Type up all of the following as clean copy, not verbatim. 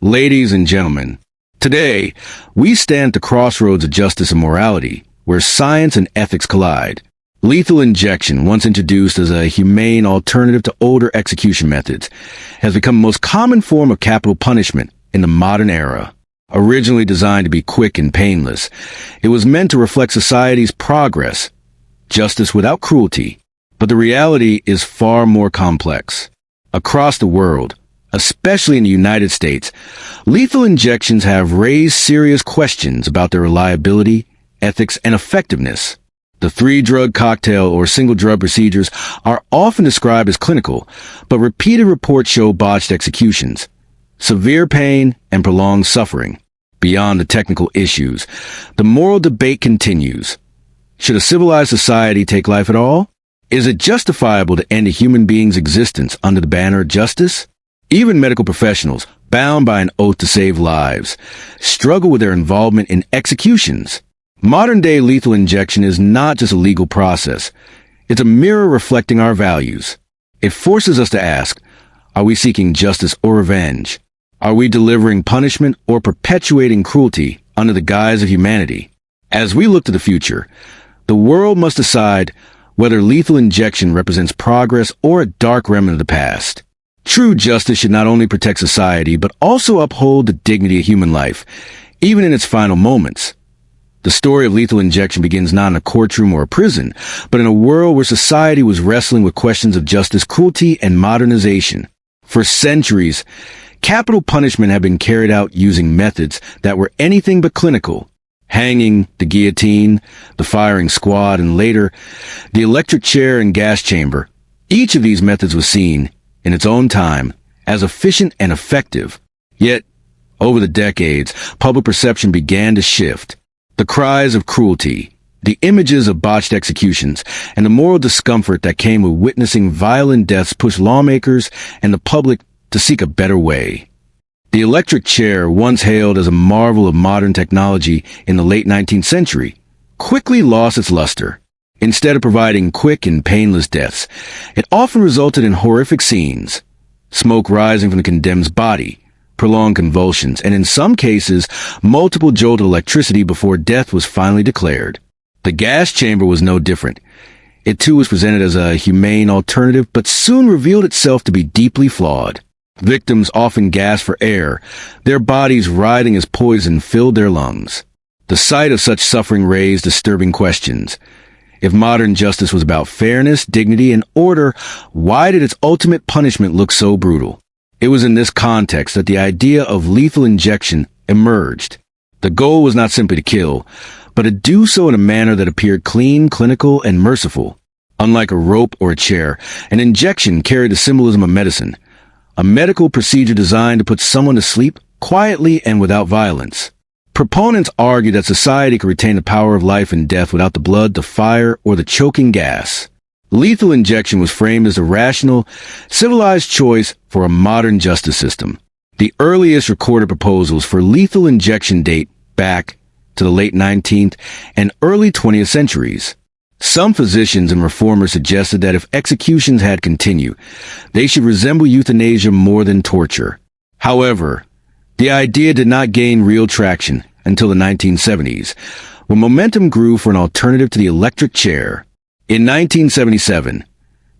Ladies and gentlemen, today we stand at the crossroads of justice and morality, where science and ethics collide. Lethal injection, once introduced as a humane alternative to older execution methods, has become the most common form of capital punishment in the modern era. Originally designed to be quick and painless, it was meant to reflect society's progress, justice without cruelty. But the reality is far more complex. Across the world, especially in the United States, lethal injections have raised serious questions about their reliability, ethics, and effectiveness. The three-drug cocktail or single-drug procedures are often described as clinical, but repeated reports show botched executions, severe pain, and prolonged suffering. Beyond the technical issues, the moral debate continues. Should a civilized society take life at all? Is it justifiable to end a human being's existence under the banner of justice? Even medical professionals, bound by an oath to save lives, struggle with their involvement in executions. Modern-day lethal injection is not just a legal process. It's a mirror reflecting our values. It forces us to ask, are we seeking justice or revenge? Are we delivering punishment or perpetuating cruelty under the guise of humanity? As we look to the future, the world must decide whether lethal injection represents progress or a dark remnant of the past. True justice should not only protect society, but also uphold the dignity of human life, even in its final moments. The story of lethal injection begins not in a courtroom or a prison, but in a world where society was wrestling with questions of justice, cruelty, and modernization. For centuries, capital punishment had been carried out using methods that were anything but clinical. Hanging, the guillotine, the firing squad, and later, the electric chair and gas chamber. Each of these methods was seen, in its own time, as efficient and effective. Yet, over the decades, public perception began to shift. The cries of cruelty, the images of botched executions, and the moral discomfort that came with witnessing violent deaths pushed lawmakers and the public to seek a better way. The electric chair, once hailed as a marvel of modern technology in the late 19th century, quickly lost its luster. Instead of providing quick and painless deaths, it often resulted in horrific scenes. Smoke rising from the condemned's body, prolonged convulsions, and in some cases, multiple jolts of electricity before death was finally declared. The gas chamber was no different. It too was presented as a humane alternative, but soon revealed itself to be deeply flawed. Victims often gasped for air, their bodies writhing as poison filled their lungs. The sight of such suffering raised disturbing questions. If modern justice was about fairness, dignity, and order, why did its ultimate punishment look so brutal? It was in this context that the idea of lethal injection emerged. The goal was not simply to kill, but to do so in a manner that appeared clean, clinical, and merciful. Unlike a rope or a chair, an injection carried the symbolism of medicine, a medical procedure designed to put someone to sleep quietly and without violence. Proponents argue that society could retain the power of life and death without the blood, the fire, or the choking gas. Lethal injection was framed as a rational, civilized choice for a modern justice system. The earliest recorded proposals for lethal injection date back to the late 19th and early 20th centuries. Some physicians and reformers suggested that if executions had continued, they should resemble euthanasia more than torture. However, the idea did not gain real traction until the 1970s, when momentum grew for an alternative to the electric chair. In 1977,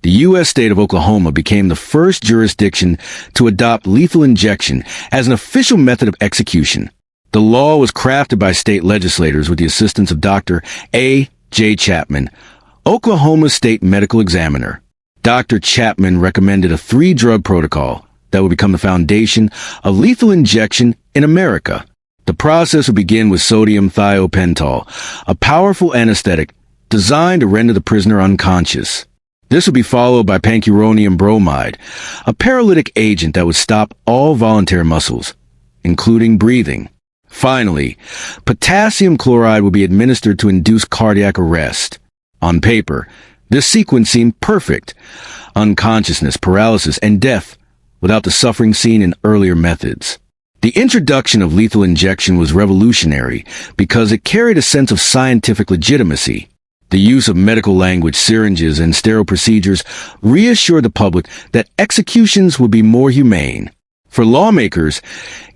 the U.S. state of Oklahoma became the first jurisdiction to adopt lethal injection as an official method of execution. The law was crafted by state legislators with the assistance of Dr. A. J. Chapman, Oklahoma's state medical examiner. Dr. Chapman recommended a three-drug protocol that would become the foundation of lethal injection in America. The process would begin with sodium thiopental, a powerful anesthetic designed to render the prisoner unconscious. This would be followed by pancuronium bromide, a paralytic agent that would stop all voluntary muscles, including breathing. Finally, potassium chloride would be administered to induce cardiac arrest. On paper, this sequence seemed perfect: unconsciousness, paralysis, and death, without the suffering seen in earlier methods. The introduction of lethal injection was revolutionary because it carried a sense of scientific legitimacy. The use of medical language, syringes, and sterile procedures reassured the public that executions would be more humane. For lawmakers,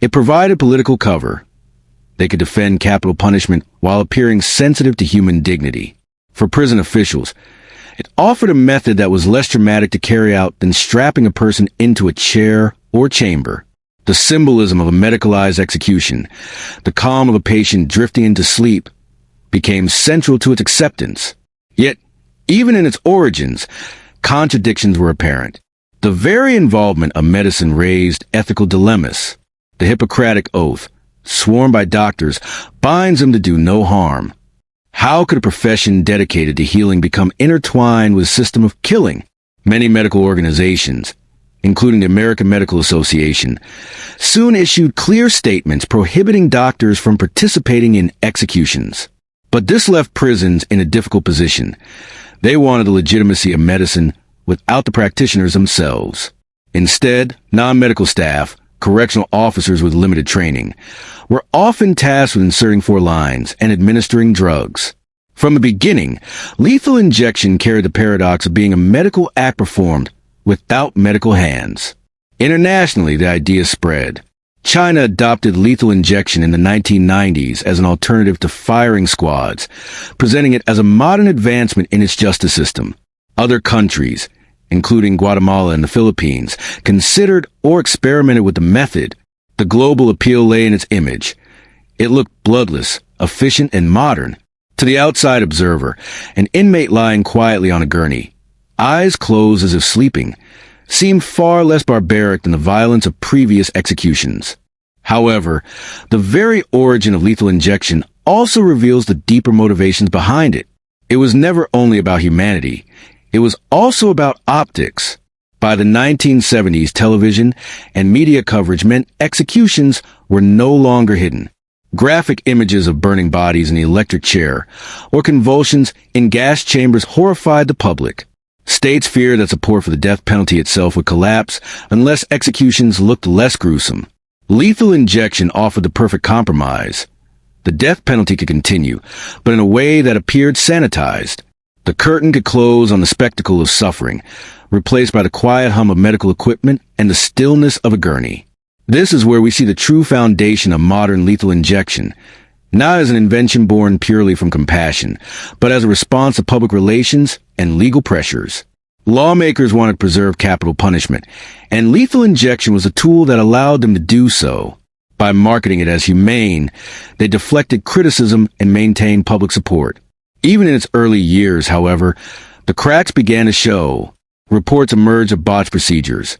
it provided political cover. They could defend capital punishment while appearing sensitive to human dignity. For prison officials, it offered a method that was less dramatic to carry out than strapping a person into a chair or chamber. The symbolism of a medicalized execution, the calm of a patient drifting into sleep, became central to its acceptance. Yet, even in its origins, contradictions were apparent. The very involvement of medicine raised ethical dilemmas. The Hippocratic Oath, sworn by doctors, binds them to do no harm. How could a profession dedicated to healing become intertwined with a system of killing? Many medical organizations, including the American Medical Association, soon issued clear statements prohibiting doctors from participating in executions. But this left prisons in a difficult position. They wanted the legitimacy of medicine without the practitioners themselves. Instead, non-medical staff, correctional officers with limited training, were often tasked with inserting 4 lines and administering drugs. From the beginning, lethal injection carried the paradox of being a medical act performed without medical hands. Internationally, the idea spread. China adopted lethal injection in the 1990s as an alternative to firing squads, presenting it as a modern advancement in its justice system. Other countries, including Guatemala and the Philippines, considered or experimented with the method. The global appeal lay in its image. It looked bloodless, efficient, and modern. To the outside observer, an inmate lying quietly on a gurney, eyes closed as if sleeping, seemed far less barbaric than the violence of previous executions. However, the very origin of lethal injection also reveals the deeper motivations behind it. It was never only about humanity. It was also about optics. By the 1970s, television and media coverage meant executions were no longer hidden. Graphic images of burning bodies in the electric chair or convulsions in gas chambers horrified the public. States feared that support for the death penalty itself would collapse unless executions looked less gruesome. Lethal injection offered the perfect compromise. The death penalty could continue, but in a way that appeared sanitized. The curtain could close on the spectacle of suffering, replaced by the quiet hum of medical equipment and the stillness of a gurney. This is where we see the true foundation of modern lethal injection, not as an invention born purely from compassion, but as a response to public relations and legal pressures. Lawmakers wanted to preserve capital punishment, and lethal injection was a tool that allowed them to do so. By marketing it as humane, they deflected criticism and maintained public support. Even in its early years, however, the cracks began to show. Reports emerged of botched procedures,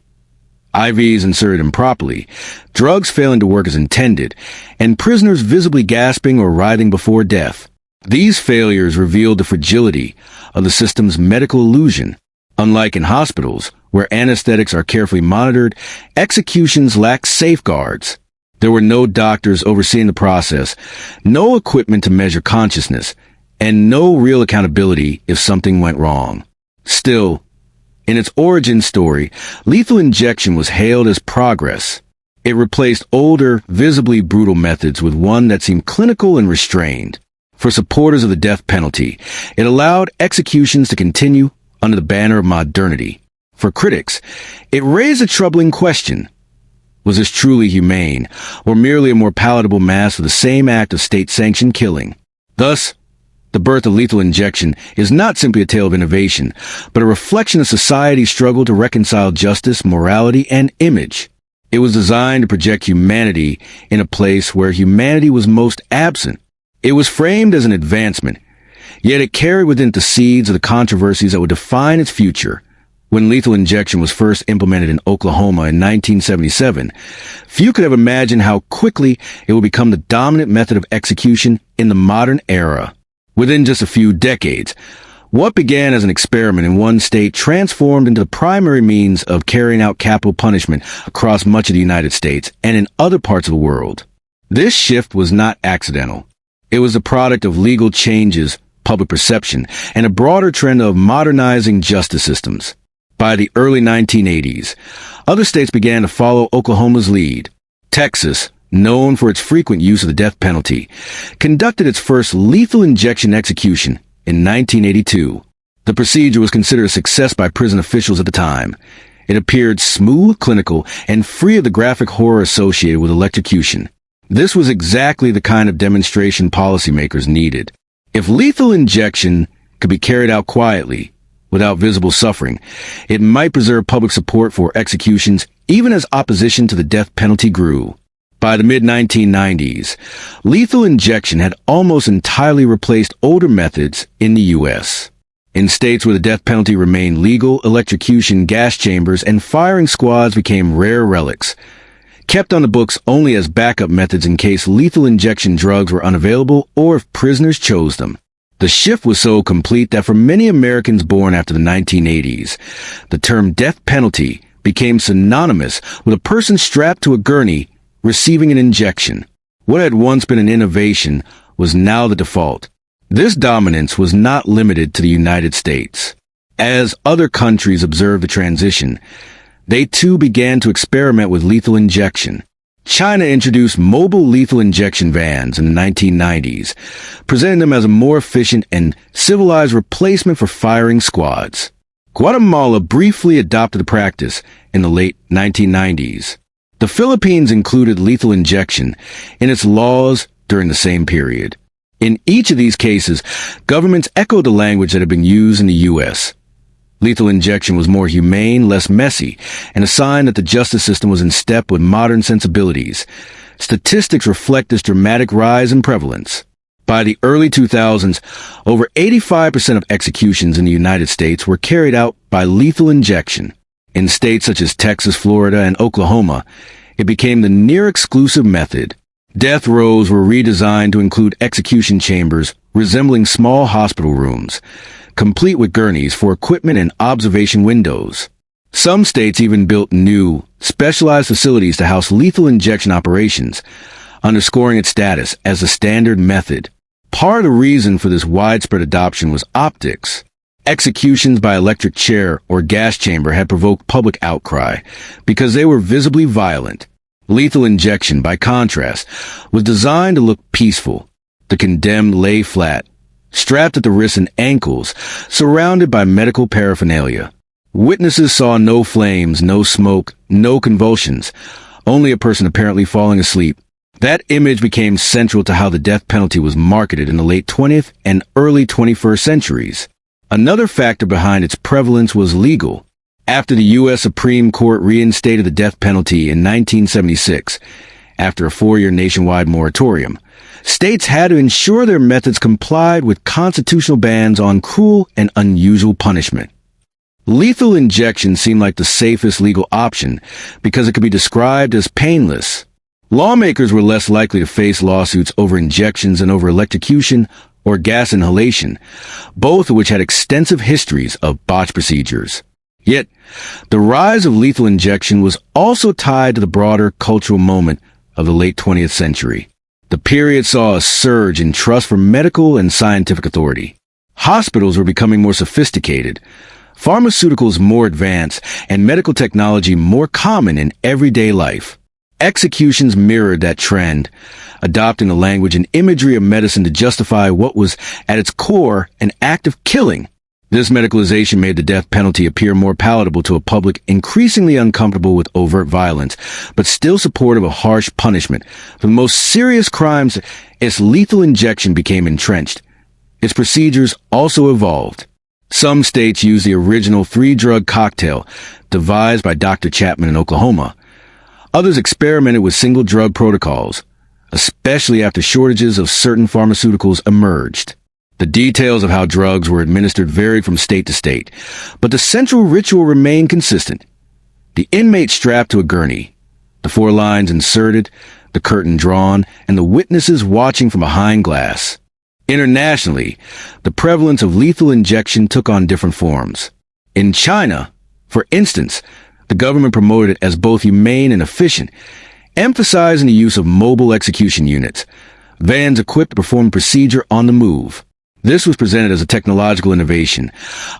IVs inserted improperly, drugs failing to work as intended, and prisoners visibly gasping or writhing before death. These failures revealed the fragility of the system's medical illusion. Unlike in hospitals, where anesthetics are carefully monitored, executions lack safeguards. There were no doctors overseeing the process, no equipment to measure consciousness, and no real accountability if something went wrong. Still, in its origin story, lethal injection was hailed as progress. It replaced older, visibly brutal methods with one that seemed clinical and restrained. For supporters of the death penalty, it allowed executions to continue under the banner of modernity. For critics, it raised a troubling question. Was this truly humane, or merely a more palatable mask of the same act of state-sanctioned killing? Thus, the birth of lethal injection is not simply a tale of innovation, but a reflection of society's struggle to reconcile justice, morality, and image. It was designed to project humanity in a place where humanity was most absent. It was framed as an advancement, yet it carried within it the seeds of the controversies that would define its future. When lethal injection was first implemented in Oklahoma in 1977, few could have imagined how quickly it would become the dominant method of execution in the modern era. Within just a few decades, what began as an experiment in one state transformed into the primary means of carrying out capital punishment across much of the United States and in other parts of the world. This shift was not accidental. It was the product of legal changes, public perception, and a broader trend of modernizing justice systems. By the early 1980s, other states began to follow Oklahoma's lead. Texas, known for its frequent use of the death penalty, conducted its first lethal injection execution in 1982. The procedure was considered a success by prison officials at the time. It appeared smooth, clinical, and free of the graphic horror associated with electrocution. This was exactly the kind of demonstration policymakers needed. If lethal injection could be carried out quietly, without visible suffering, it might preserve public support for executions even as opposition to the death penalty grew. By the mid-1990s, lethal injection had almost entirely replaced older methods in the U.S. In states where the death penalty remained legal, electrocution, gas chambers, and firing squads became rare relics, kept on the books only as backup methods in case lethal injection drugs were unavailable or if prisoners chose them. The shift was so complete that for many Americans born after the 1980s, the term death penalty became synonymous with a person strapped to a gurney receiving an injection. What had once been an innovation was now the default. This dominance was not limited to the United States. As other countries observed the transition, they too began to experiment with lethal injection. China introduced mobile lethal injection vans in the 1990s, presenting them as a more efficient and civilized replacement for firing squads. Guatemala briefly adopted the practice in the late 1990s. The Philippines included lethal injection in its laws during the same period. In each of these cases, governments echoed the language that had been used in the U.S. Lethal injection was more humane, less messy, and a sign that the justice system was in step with modern sensibilities. Statistics reflect this dramatic rise in prevalence. By the early 2000s, over 85% of executions in the United States were carried out by lethal injection. In states such as Texas, Florida, and Oklahoma, it became the near-exclusive method. Death rows were redesigned to include execution chambers resembling small hospital rooms, complete with gurneys for equipment and observation windows. Some states even built new, specialized facilities to house lethal injection operations, underscoring its status as the standard method. Part of the reason for this widespread adoption was optics. Executions by electric chair or gas chamber had provoked public outcry because they were visibly violent. Lethal injection, by contrast, was designed to look peaceful. The condemned lay flat, strapped at the wrists and ankles, surrounded by medical paraphernalia. Witnesses saw no flames, no smoke, no convulsions, only a person apparently falling asleep. That image became central to how the death penalty was marketed in the late 20th and early 21st centuries. Another factor behind its prevalence was legal. After the U.S. Supreme Court reinstated the death penalty in 1976, after a 4-year nationwide moratorium, states had to ensure their methods complied with constitutional bans on cruel and unusual punishment. Lethal injection seemed like the safest legal option because it could be described as painless. Lawmakers were less likely to face lawsuits over injections than over electrocution or gas inhalation, both of which had extensive histories of botched procedures. Yet, the rise of lethal injection was also tied to the broader cultural moment of the late 20th century. The period saw a surge in trust for medical and scientific authority. Hospitals were becoming more sophisticated, pharmaceuticals more advanced, and medical technology more common in everyday life. Executions mirrored that trend, adopting the language and imagery of medicine to justify what was, at its core, an act of killing. This medicalization made the death penalty appear more palatable to a public increasingly uncomfortable with overt violence, but still supportive of harsh punishment. For the most serious crimes, its lethal injection became entrenched. Its procedures also evolved. Some states used the original 3-drug cocktail, devised by Dr. Chapman in Oklahoma. Others experimented with single-drug protocols, especially after shortages of certain pharmaceuticals emerged. The details of how drugs were administered varied from state to state, but the central ritual remained consistent. The inmate strapped to a gurney, the 4 lines inserted, the curtain drawn, and the witnesses watching from behind glass. Internationally, the prevalence of lethal injection took on different forms. In China, for instance, the government promoted it as both humane and efficient, emphasizing the use of mobile execution units, vans equipped to perform procedure on the move. This was presented as a technological innovation,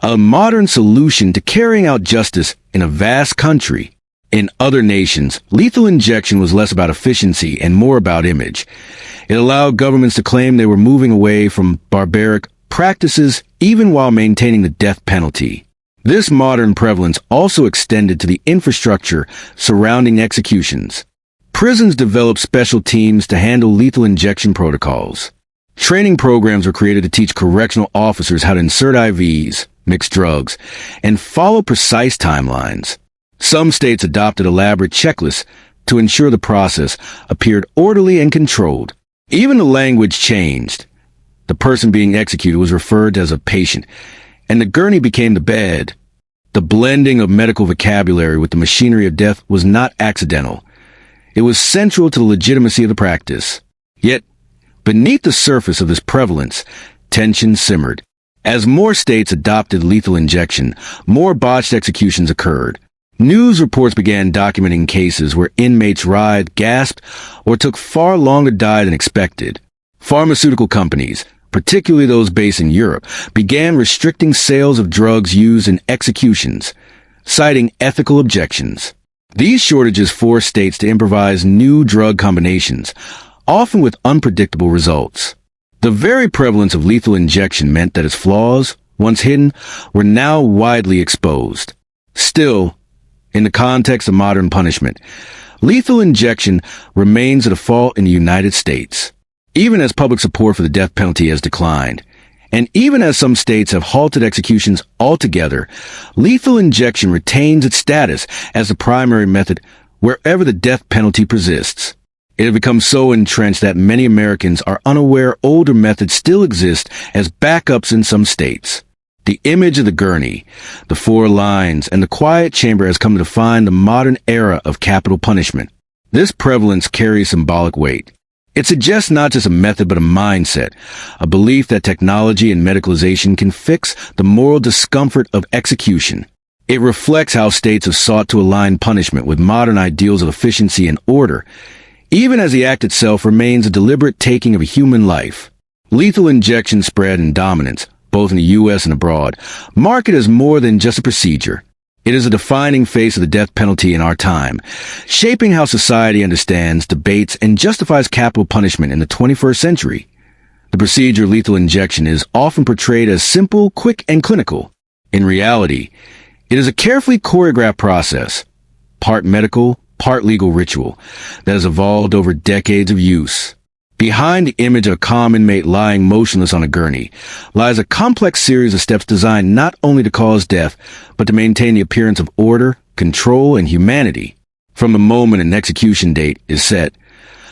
a modern solution to carrying out justice in a vast country. In other nations, lethal injection was less about efficiency and more about image. It allowed governments to claim they were moving away from barbaric practices even while maintaining the death penalty. This modern prevalence also extended to the infrastructure surrounding executions. Prisons developed special teams to handle lethal injection protocols. Training programs were created to teach correctional officers how to insert IVs, mix drugs, and follow precise timelines. Some states adopted elaborate checklists to ensure the process appeared orderly and controlled. Even the language changed. The person being executed was referred to as a patient, and the gurney became the bed. The blending of medical vocabulary with the machinery of death was not accidental. It was central to the legitimacy of the practice. Yet, beneath the surface of this prevalence, tension simmered. As more states adopted lethal injection, more botched executions occurred. News reports began documenting cases where inmates writhed, gasped, or took far longer to die than expected. Pharmaceutical companies, particularly those based in Europe, began restricting sales of drugs used in executions, citing ethical objections. These shortages forced states to improvise new drug combinations, often with unpredictable results. The very prevalence of lethal injection meant that its flaws, once hidden, were now widely exposed. Still, in the context of modern punishment, lethal injection remains a default in the United States. Even as public support for the death penalty has declined, and even as some states have halted executions altogether, lethal injection retains its status as the primary method wherever the death penalty persists. It has become so entrenched that many Americans are unaware older methods still exist as backups in some states. The image of the gurney, the four lines, and the quiet chamber has come to define the modern era of capital punishment. This prevalence carries symbolic weight. It suggests not just a method but a mindset, a belief that technology and medicalization can fix the moral discomfort of execution. It reflects how states have sought to align punishment with modern ideals of efficiency and order, even as the act itself remains a deliberate taking of a human life. Lethal injection spread in dominance, both in the U.S. and abroad, mark it as more than just a procedure. It is a defining face of the death penalty in our time, shaping how society understands, debates, and justifies capital punishment in the 21st century. The procedure lethal injection is often portrayed as simple, quick, and clinical. In reality, it is a carefully choreographed process, part medical, part legal ritual, that has evolved over decades of use. Behind the image of a calm inmate lying motionless on a gurney lies a complex series of steps designed not only to cause death, but to maintain the appearance of order, control, and humanity. From the moment an execution date is set,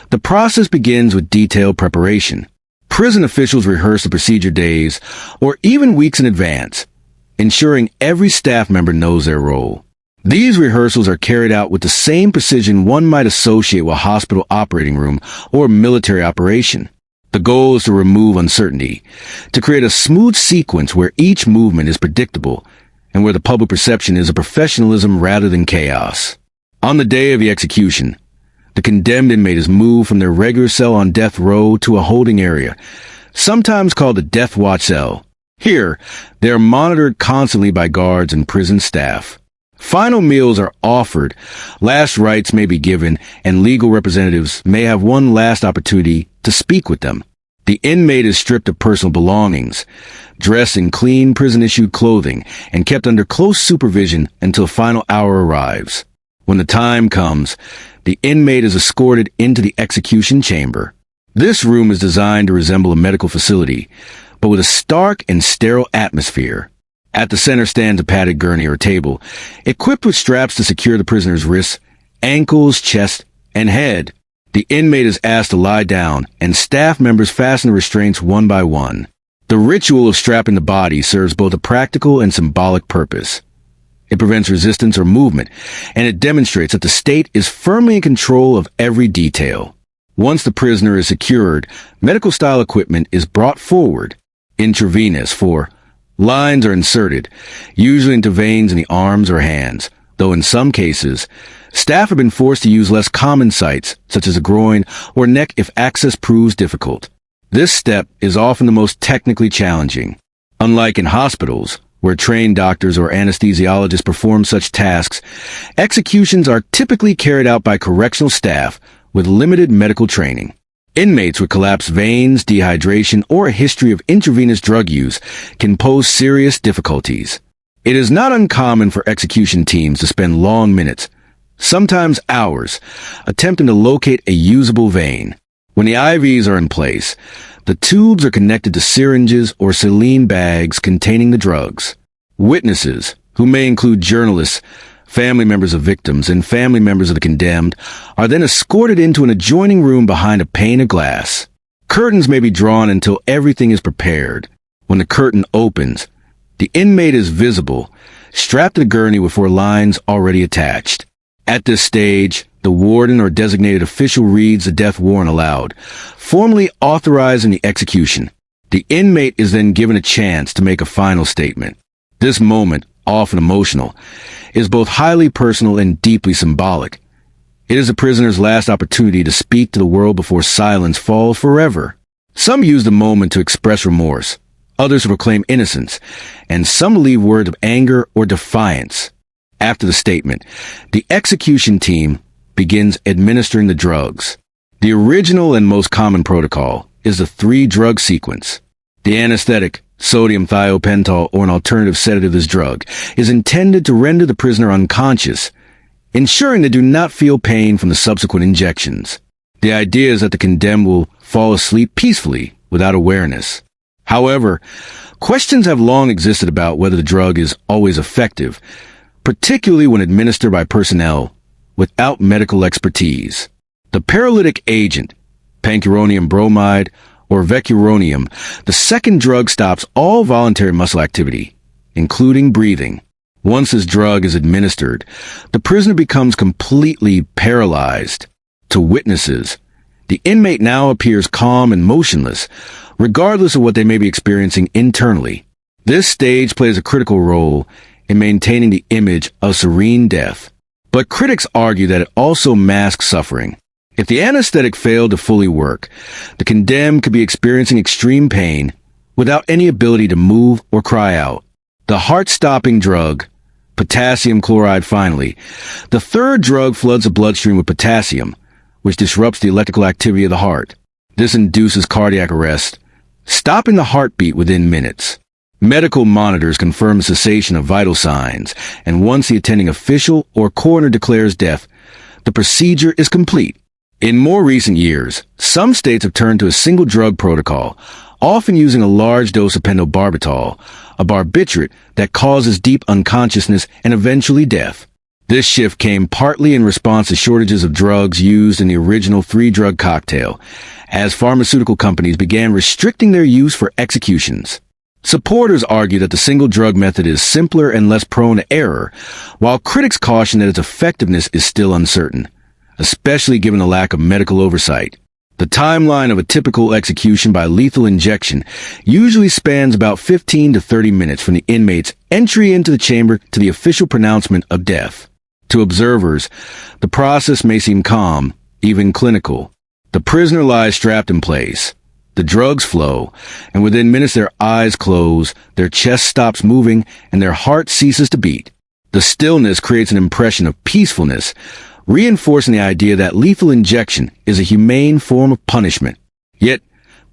the process begins with detailed preparation. Prison officials rehearse the procedure days or even weeks in advance, ensuring every staff member knows their role. These rehearsals are carried out with the same precision one might associate with a hospital operating room or military operation. The goal is to remove uncertainty, to create a smooth sequence where each movement is predictable and where the public perception is of professionalism rather than chaos. On the day of the execution, the condemned inmate is moved from their regular cell on death row to a holding area, sometimes called the death watch cell. Here, they are monitored constantly by guards and prison staff. Final meals are offered, last rites may be given, and legal representatives may have one last opportunity to speak with them. The inmate is stripped of personal belongings, dressed in clean prison-issued clothing, and kept under close supervision until the final hour arrives. When the time comes, the inmate is escorted into the execution chamber. This room is designed to resemble a medical facility, but with a stark and sterile atmosphere. At the center stands a padded gurney or table, equipped with straps to secure the prisoner's wrists, ankles, chest, and head. The inmate is asked to lie down, and staff members fasten the restraints one by one. The ritual of strapping the body serves both a practical and symbolic purpose. It prevents resistance or movement, and it demonstrates that the state is firmly in control of every detail. Once the prisoner is secured, medical-style equipment is brought forward, intravenous for lines are inserted, usually into veins in the arms or hands, though in some cases, staff have been forced to use less common sites, such as the groin or neck if access proves difficult. This step is often the most technically challenging. Unlike in hospitals, where trained doctors or anesthesiologists perform such tasks, executions are typically carried out by correctional staff with limited medical training. Inmates with collapsed veins, dehydration, or a history of intravenous drug use can pose serious difficulties. It is not uncommon for execution teams to spend long minutes, sometimes hours, attempting to locate a usable vein. When the IVs are in place, the tubes are connected to syringes or saline bags containing the drugs. Witnesses, who may include journalists, family members of victims, and family members of the condemned, are then escorted into an adjoining room behind a pane of glass. Curtains may be drawn until everything is prepared. When the curtain opens, the inmate is visible, strapped to the gurney with 4 lines already attached. At this stage, the warden or designated official reads the death warrant aloud, formally authorizing the execution. The inmate is then given a chance to make a final statement. This moment, often emotional, is both highly personal and deeply symbolic. It is the prisoner's last opportunity to speak to the world before silence falls forever. Some use the moment to express remorse, others to proclaim innocence, and some leave words of anger or defiance. After the statement, the execution team begins administering the drugs. The original and most common protocol is the 3-drug sequence. The anesthetic, sodium thiopental, or an alternative sedative to this drug, is intended to render the prisoner unconscious, ensuring they do not feel pain from the subsequent injections. The idea is that the condemned will fall asleep peacefully without awareness. However, questions have long existed about whether the drug is always effective, particularly when administered by personnel without medical expertise. The paralytic agent, pancuronium bromide, or vecuronium, the second drug stops all voluntary muscle activity, including breathing. Once this drug is administered, the prisoner becomes completely paralyzed. To witnesses, the inmate now appears calm and motionless, regardless of what they may be experiencing internally. This stage plays a critical role in maintaining the image of serene death. But critics argue that it also masks suffering. If the anesthetic failed to fully work, the condemned could be experiencing extreme pain without any ability to move or cry out. The heart-stopping drug, potassium chloride finally, the third drug floods the bloodstream with potassium, which disrupts the electrical activity of the heart. This induces cardiac arrest, stopping the heartbeat within minutes. Medical monitors confirm the cessation of vital signs, and once the attending official or coroner declares death, the procedure is complete. In more recent years, some states have turned to a single drug protocol, often using a large dose of pentobarbital, a barbiturate that causes deep unconsciousness and eventually death. This shift came partly in response to shortages of drugs used in the original 3-drug cocktail, as pharmaceutical companies began restricting their use for executions. Supporters argue that the single drug method is simpler and less prone to error, while critics caution that its effectiveness is still uncertain, especially given the lack of medical oversight. The timeline of a typical execution by lethal injection usually spans about 15 to 30 minutes from the inmate's entry into the chamber to the official pronouncement of death. To observers, the process may seem calm, even clinical. The prisoner lies strapped in place. The drugs flow, and within minutes their eyes close, their chest stops moving, and their heart ceases to beat. The stillness creates an impression of peacefulness, reinforcing the idea that lethal injection is a humane form of punishment. Yet,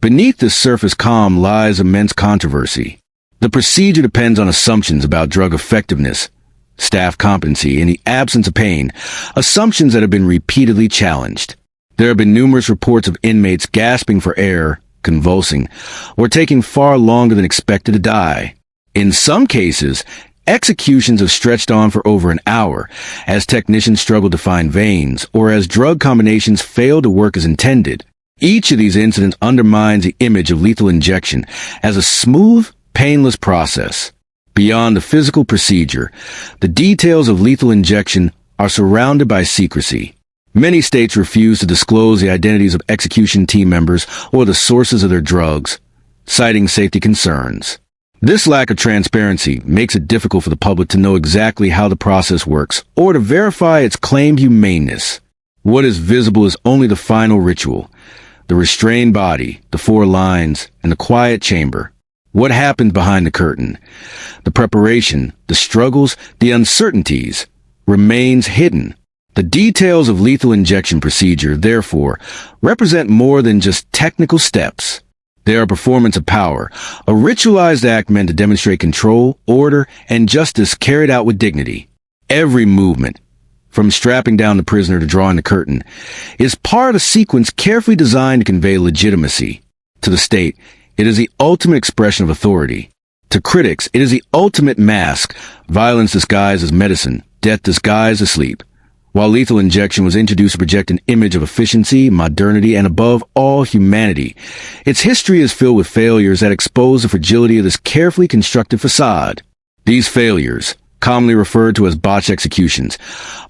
beneath this surface calm lies immense controversy. The procedure depends on assumptions about drug effectiveness, staff competency, and the absence of pain, assumptions that have been repeatedly challenged. There have been numerous reports of inmates gasping for air, convulsing, or taking far longer than expected to die. In some cases, executions have stretched on for over an hour, as technicians struggle to find veins, or as drug combinations fail to work as intended. Each of these incidents undermines the image of lethal injection as a smooth, painless process. Beyond the physical procedure, the details of lethal injection are surrounded by secrecy. Many states refuse to disclose the identities of execution team members or the sources of their drugs, citing safety concerns. This lack of transparency makes it difficult for the public to know exactly how the process works or to verify its claimed humaneness. What is visible is only the final ritual, the restrained body, the 4 lines, and the quiet chamber. What happens behind the curtain, the preparation, the struggles, the uncertainties, remains hidden. The details of lethal injection procedure, therefore, represent more than just technical steps. They are a performance of power, a ritualized act meant to demonstrate control, order, and justice carried out with dignity. Every movement, from strapping down the prisoner to drawing the curtain, is part of a sequence carefully designed to convey legitimacy. To the state, it is the ultimate expression of authority. To critics, it is the ultimate mask, violence disguised as medicine, death disguised as sleep. While lethal injection was introduced to project an image of efficiency, modernity, and above all, humanity, its history is filled with failures that expose the fragility of this carefully constructed facade. These failures, commonly referred to as botched executions,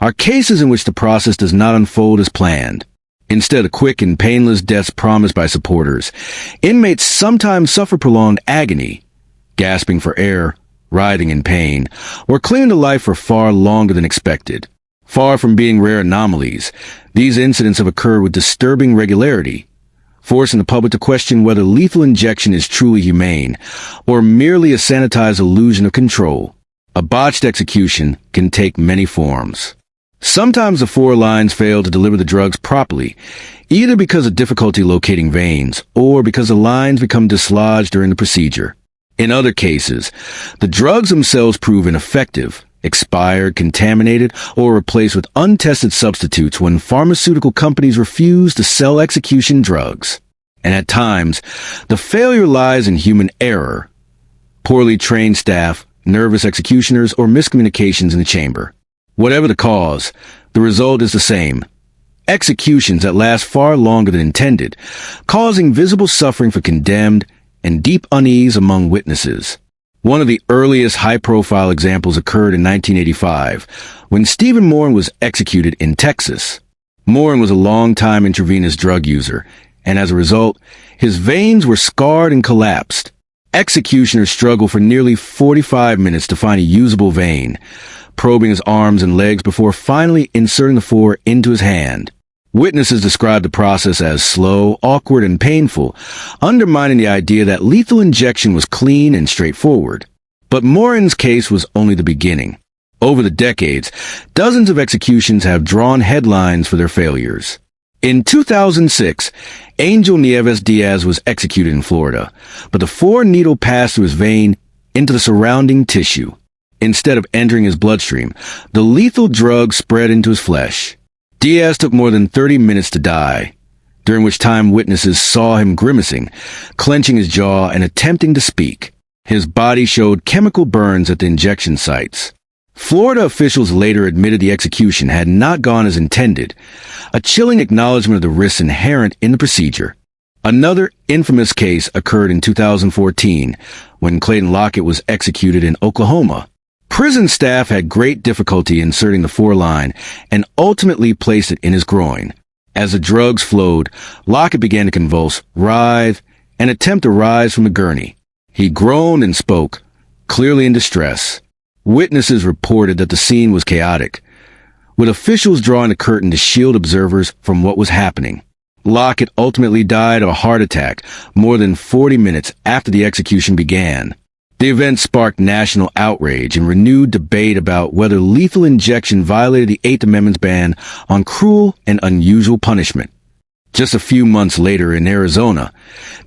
are cases in which the process does not unfold as planned. Instead of quick and painless deaths promised by supporters, inmates sometimes suffer prolonged agony, gasping for air, writhing in pain, or clinging to life for far longer than expected. Far from being rare anomalies, these incidents have occurred with disturbing regularity, forcing the public to question whether lethal injection is truly humane, or merely a sanitized illusion of control. A botched execution can take many forms. Sometimes the four lines fail to deliver the drugs properly, either because of difficulty locating veins, or because the lines become dislodged during the procedure. In other cases, the drugs themselves prove ineffective, expired, contaminated, or replaced with untested substitutes when pharmaceutical companies refuse to sell execution drugs. And at times, the failure lies in human error, poorly trained staff, nervous executioners, or miscommunications in the chamber. Whatever the cause, the result is the same. Executions that last far longer than intended, causing visible suffering for condemned and deep unease among witnesses. One of the earliest high-profile examples occurred in 1985, when Stephen Morin was executed in Texas. Morin was a long-time intravenous drug user, and as a result, his veins were scarred and collapsed. Executioners struggled for nearly 45 minutes to find a usable vein, probing his arms and legs before finally inserting the four into his hand. Witnesses described the process as slow, awkward, and painful, undermining the idea that lethal injection was clean and straightforward. But Morin's case was only the beginning. Over the decades, dozens of executions have drawn headlines for their failures. In 2006, Angel Nieves Diaz was executed in Florida, but the four-needle passed through his vein into the surrounding tissue. Instead of entering his bloodstream, the lethal drug spread into his flesh. Diaz took more than 30 minutes to die, during which time witnesses saw him grimacing, clenching his jaw and attempting to speak. His body showed chemical burns at the injection sites. Florida officials later admitted the execution had not gone as intended, a chilling acknowledgement of the risks inherent in the procedure. Another infamous case occurred in 2014, when Clayton Lockett was executed in Oklahoma. Prison staff had great difficulty inserting the four-line and ultimately placed it in his groin. As the drugs flowed, Lockett began to convulse, writhe, and attempt to rise from the gurney. He groaned and spoke, clearly in distress. Witnesses reported that the scene was chaotic, with officials drawing a curtain to shield observers from what was happening. Lockett ultimately died of a heart attack more than 40 minutes after the execution began. The event sparked national outrage and renewed debate about whether lethal injection violated the Eighth Amendment's ban on cruel and unusual punishment. Just a few months later in Arizona,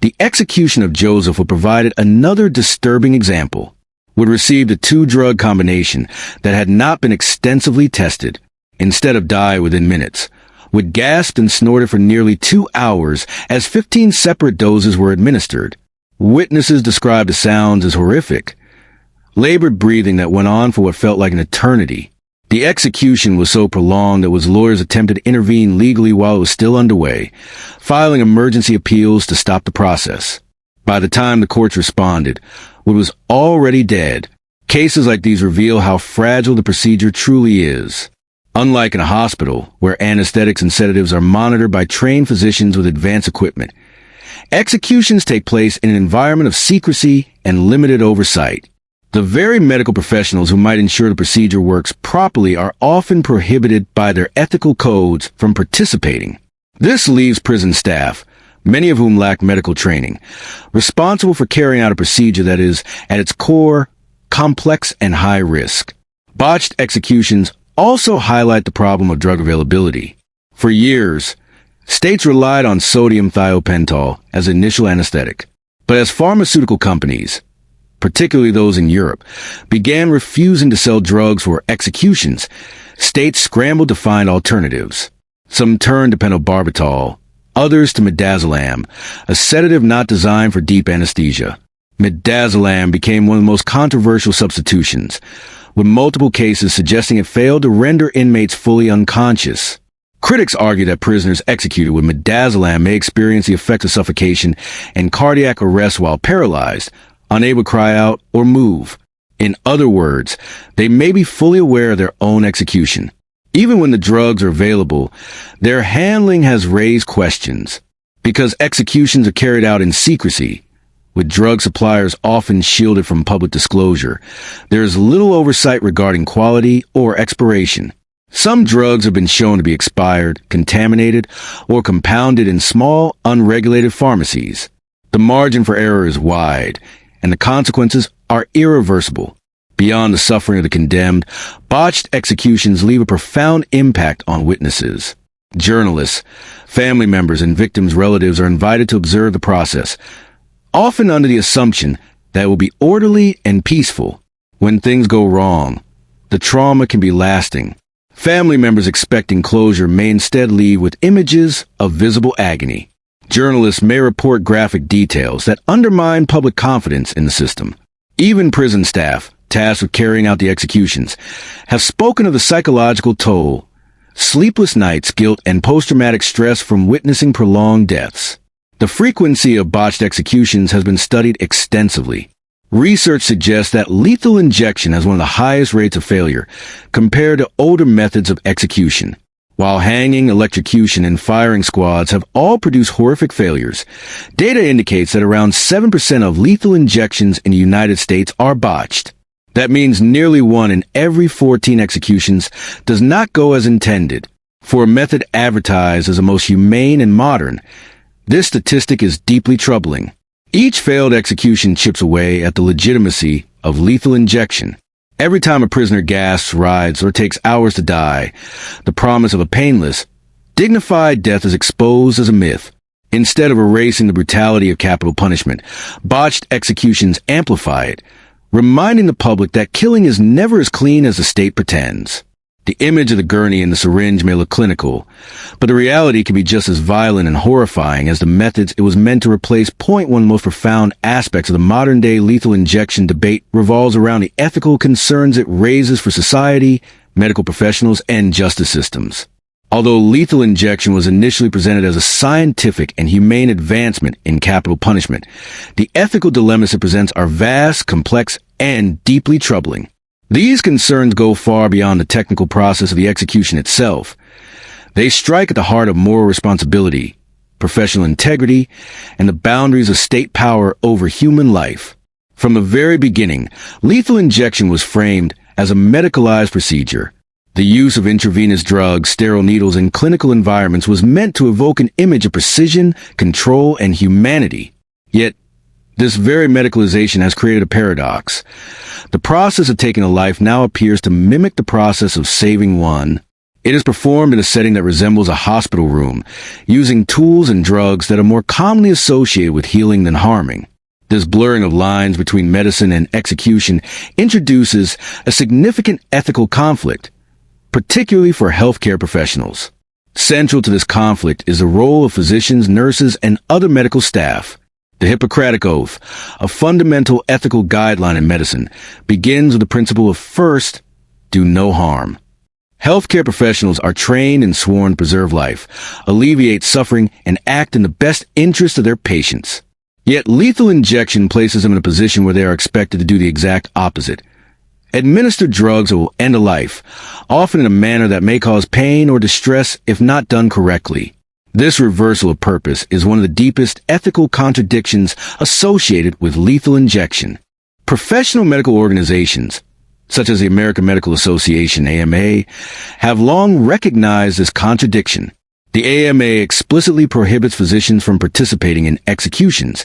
the execution of Joseph would provide another disturbing example. Would receive a two-drug combination that had not been extensively tested. Instead of die within minutes, would gasped and snorted for nearly 2 hours as 15 separate doses were administered. Witnesses described the sounds as horrific. Labored breathing that went on for what felt like an eternity. The execution was so prolonged that his lawyers attempted to intervene legally while it was still underway, filing emergency appeals to stop the process. By the time the courts responded, Wood was already dead. Cases like these reveal how fragile the procedure truly is. Unlike in a hospital, where anesthetics and sedatives are monitored by trained physicians with advanced equipment, executions take place in an environment of secrecy and limited oversight. The very medical professionals who might ensure the procedure works properly are often prohibited by their ethical codes from participating. This leaves prison staff, many of whom lack medical training, responsible for carrying out a procedure that is, at its core, complex and high risk. Botched executions also highlight the problem of drug availability. For years, states relied on sodium thiopental as initial anesthetic. But as pharmaceutical companies, particularly those in Europe, began refusing to sell drugs for executions, states scrambled to find alternatives. Some turned to pentobarbital, others to midazolam, a sedative not designed for deep anesthesia. Midazolam became one of the most controversial substitutions, with multiple cases suggesting it failed to render inmates fully unconscious. Critics argue that prisoners executed with midazolam may experience the effects of suffocation and cardiac arrest while paralyzed, unable to cry out or move. In other words, they may be fully aware of their own execution. Even when the drugs are available, their handling has raised questions. Because executions are carried out in secrecy, with drug suppliers often shielded from public disclosure, there is little oversight regarding quality or expiration. Some drugs have been shown to be expired, contaminated, or compounded in small, unregulated pharmacies. The margin for error is wide, and the consequences are irreversible. Beyond the suffering of the condemned, botched executions leave a profound impact on witnesses. Journalists, family members, and victims' relatives are invited to observe the process, often under the assumption that it will be orderly and peaceful. When things go wrong, the trauma can be lasting. Family members expecting closure may instead leave with images of visible agony. Journalists may report graphic details that undermine public confidence in the system. Even prison staff, tasked with carrying out the executions, have spoken of the psychological toll, sleepless nights, guilt, and post-traumatic stress from witnessing prolonged deaths. The frequency of botched executions has been studied extensively. Research suggests that lethal injection has one of the highest rates of failure compared to older methods of execution. While hanging, electrocution, and firing squads have all produced horrific failures, data indicates that around 7% of lethal injections in the United States are botched. That means nearly 1 in every 14 executions does not go as intended. For a method advertised as the most humane and modern, this statistic is deeply troubling. Each failed execution chips away at the legitimacy of lethal injection. Every time a prisoner gasps, writhes, or takes hours to die, the promise of a painless, dignified death is exposed as a myth. Instead of erasing the brutality of capital punishment, botched executions amplify it, reminding the public that killing is never as clean as the state pretends. The image of the gurney and the syringe may look clinical, but the reality can be just as violent and horrifying as the methods it was meant to replace. One of the most profound aspects of the modern-day lethal injection debate revolves around the ethical concerns it raises for society, medical professionals, and justice systems. Although lethal injection was initially presented as a scientific and humane advancement in capital punishment, the ethical dilemmas it presents are vast, complex, and deeply troubling. These concerns go far beyond the technical process of the execution itself. They strike at the heart of moral responsibility, professional integrity, and the boundaries of state power over human life. From the very beginning, lethal injection was framed as a medicalized procedure. The use of intravenous drugs, sterile needles, in clinical environments was meant to evoke an image of precision, control, and humanity. Yet, this very medicalization has created a paradox. The process of taking a life now appears to mimic the process of saving one. It is performed in a setting that resembles a hospital room, using tools and drugs that are more commonly associated with healing than harming. This blurring of lines between medicine and execution introduces a significant ethical conflict, particularly for healthcare professionals. Central to this conflict is the role of physicians, nurses, and other medical staff. The Hippocratic Oath, a fundamental ethical guideline in medicine, begins with the principle of first, do no harm. Healthcare professionals are trained and sworn to preserve life, alleviate suffering, and act in the best interest of their patients. Yet lethal injection places them in a position where they are expected to do the exact opposite. Administer drugs that will end a life, often in a manner that may cause pain or distress if not done correctly. This reversal of purpose is one of the deepest ethical contradictions associated with lethal injection. Professional medical organizations, such as the American Medical Association, AMA, have long recognized this contradiction. The AMA explicitly prohibits physicians from participating in executions,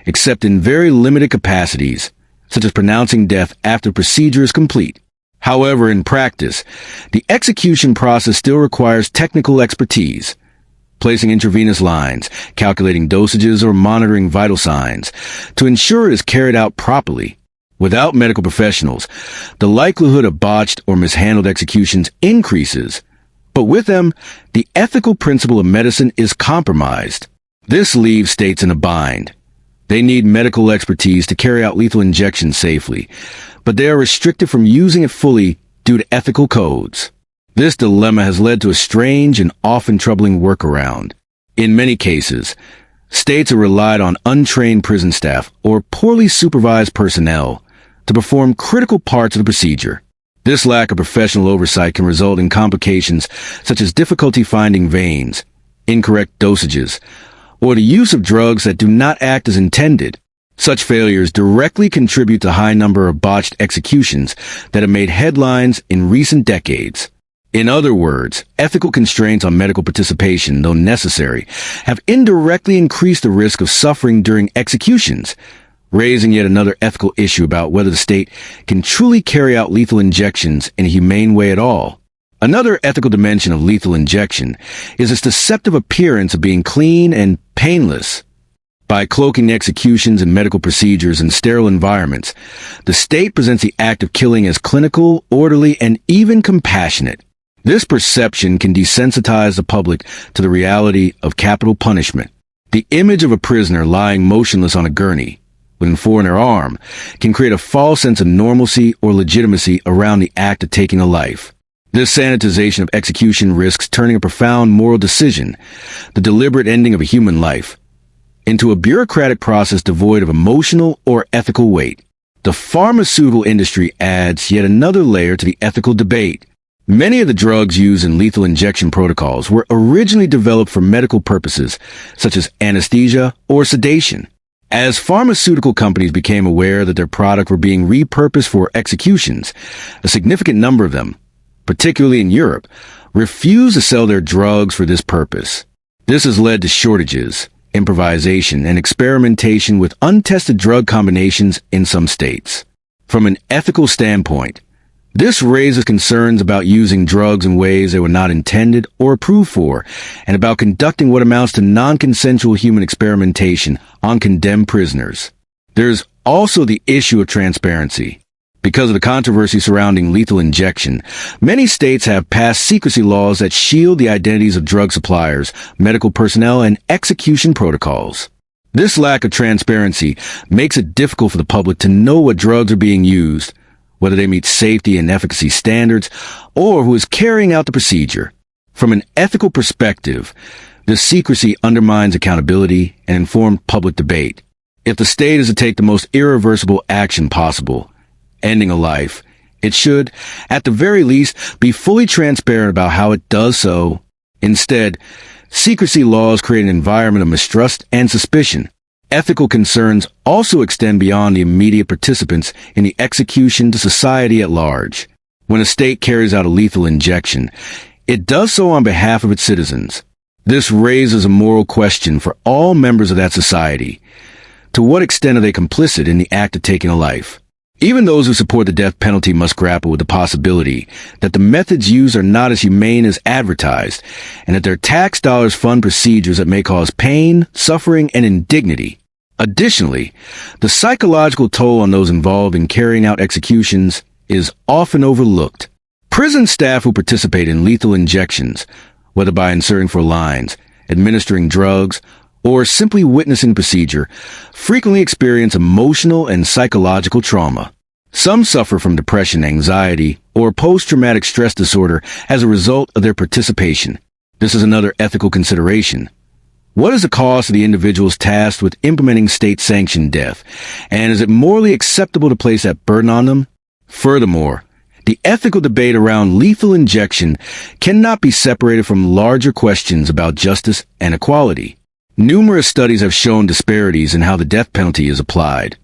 except in very limited capacities, such as pronouncing death after the procedure is complete. However, in practice, the execution process still requires technical expertise. placing intravenous lines, calculating dosages, or monitoring vital signs to ensure it is carried out properly. Without medical professionals, the likelihood of botched or mishandled executions increases, but with them, the ethical principle of medicine is compromised. This leaves states in a bind. They need medical expertise to carry out lethal injections safely, but they are restricted from using it fully due to ethical codes. This dilemma has led to a strange and often troubling workaround. In many cases, states have relied on untrained prison staff or poorly supervised personnel to perform critical parts of the procedure. This lack of professional oversight can result in complications such as difficulty finding veins, incorrect dosages, or the use of drugs that do not act as intended. Such failures directly contribute to the high number of botched executions that have made headlines in recent decades. In other words, ethical constraints on medical participation, though necessary, have indirectly increased the risk of suffering during executions, raising yet another ethical issue about whether the state can truly carry out lethal injections in a humane way at all. Another ethical dimension of lethal injection is its deceptive appearance of being clean and painless. By cloaking executions and medical procedures in sterile environments, the state presents the act of killing as clinical, orderly, and even compassionate. This perception can desensitize the public to the reality of capital punishment. The image of a prisoner lying motionless on a gurney, with an in their arm, can create a false sense of normalcy or legitimacy around the act of taking a life. This sanitization of execution risks turning a profound moral decision, the deliberate ending of a human life, into a bureaucratic process devoid of emotional or ethical weight. The pharmaceutical industry adds yet another layer to the ethical debate. Many of the drugs used in lethal injection protocols were originally developed for medical purposes, such as anesthesia or sedation. As pharmaceutical companies became aware that their products were being repurposed for executions, a significant number of them, particularly in Europe, refused to sell their drugs for this purpose. This has led to shortages, improvisation, and experimentation with untested drug combinations in some states. From an ethical standpoint, this raises concerns about using drugs in ways they were not intended or approved for, and about conducting what amounts to non-consensual human experimentation on condemned prisoners. There's also the issue of transparency. Because of the controversy surrounding lethal injection, many states have passed secrecy laws that shield the identities of drug suppliers, medical personnel, and execution protocols. This lack of transparency makes it difficult for the public to know what drugs are being used, whether they meet safety and efficacy standards, or who is carrying out the procedure. From an ethical perspective, this secrecy undermines accountability and informed public debate. If the state is to take the most irreversible action possible, ending a life, it should, at the very least, be fully transparent about how it does so. Instead, secrecy laws create an environment of mistrust and suspicion. Ethical concerns also extend beyond the immediate participants in the execution to society at large. When a state carries out a lethal injection, it does so on behalf of its citizens. This raises a moral question for all members of that society. To what extent are they complicit in the act of taking a life? Even those who support the death penalty must grapple with the possibility that the methods used are not as humane as advertised, and that their tax dollars fund procedures that may cause pain, suffering, and indignity. Additionally, the psychological toll on those involved in carrying out executions is often overlooked. Prison staff who participate in lethal injections, whether by inserting for lines, administering drugs, or simply witnessing the procedure, frequently experience emotional and psychological trauma. Some suffer from depression, anxiety, or post-traumatic stress disorder as a result of their participation. This is another ethical consideration. What is the cost of the individuals tasked with implementing state-sanctioned death, and is it morally acceptable to place that burden on them? Furthermore, the ethical debate around lethal injection cannot be separated from larger questions about justice and equality. Numerous studies have shown disparities in how the death penalty is applied,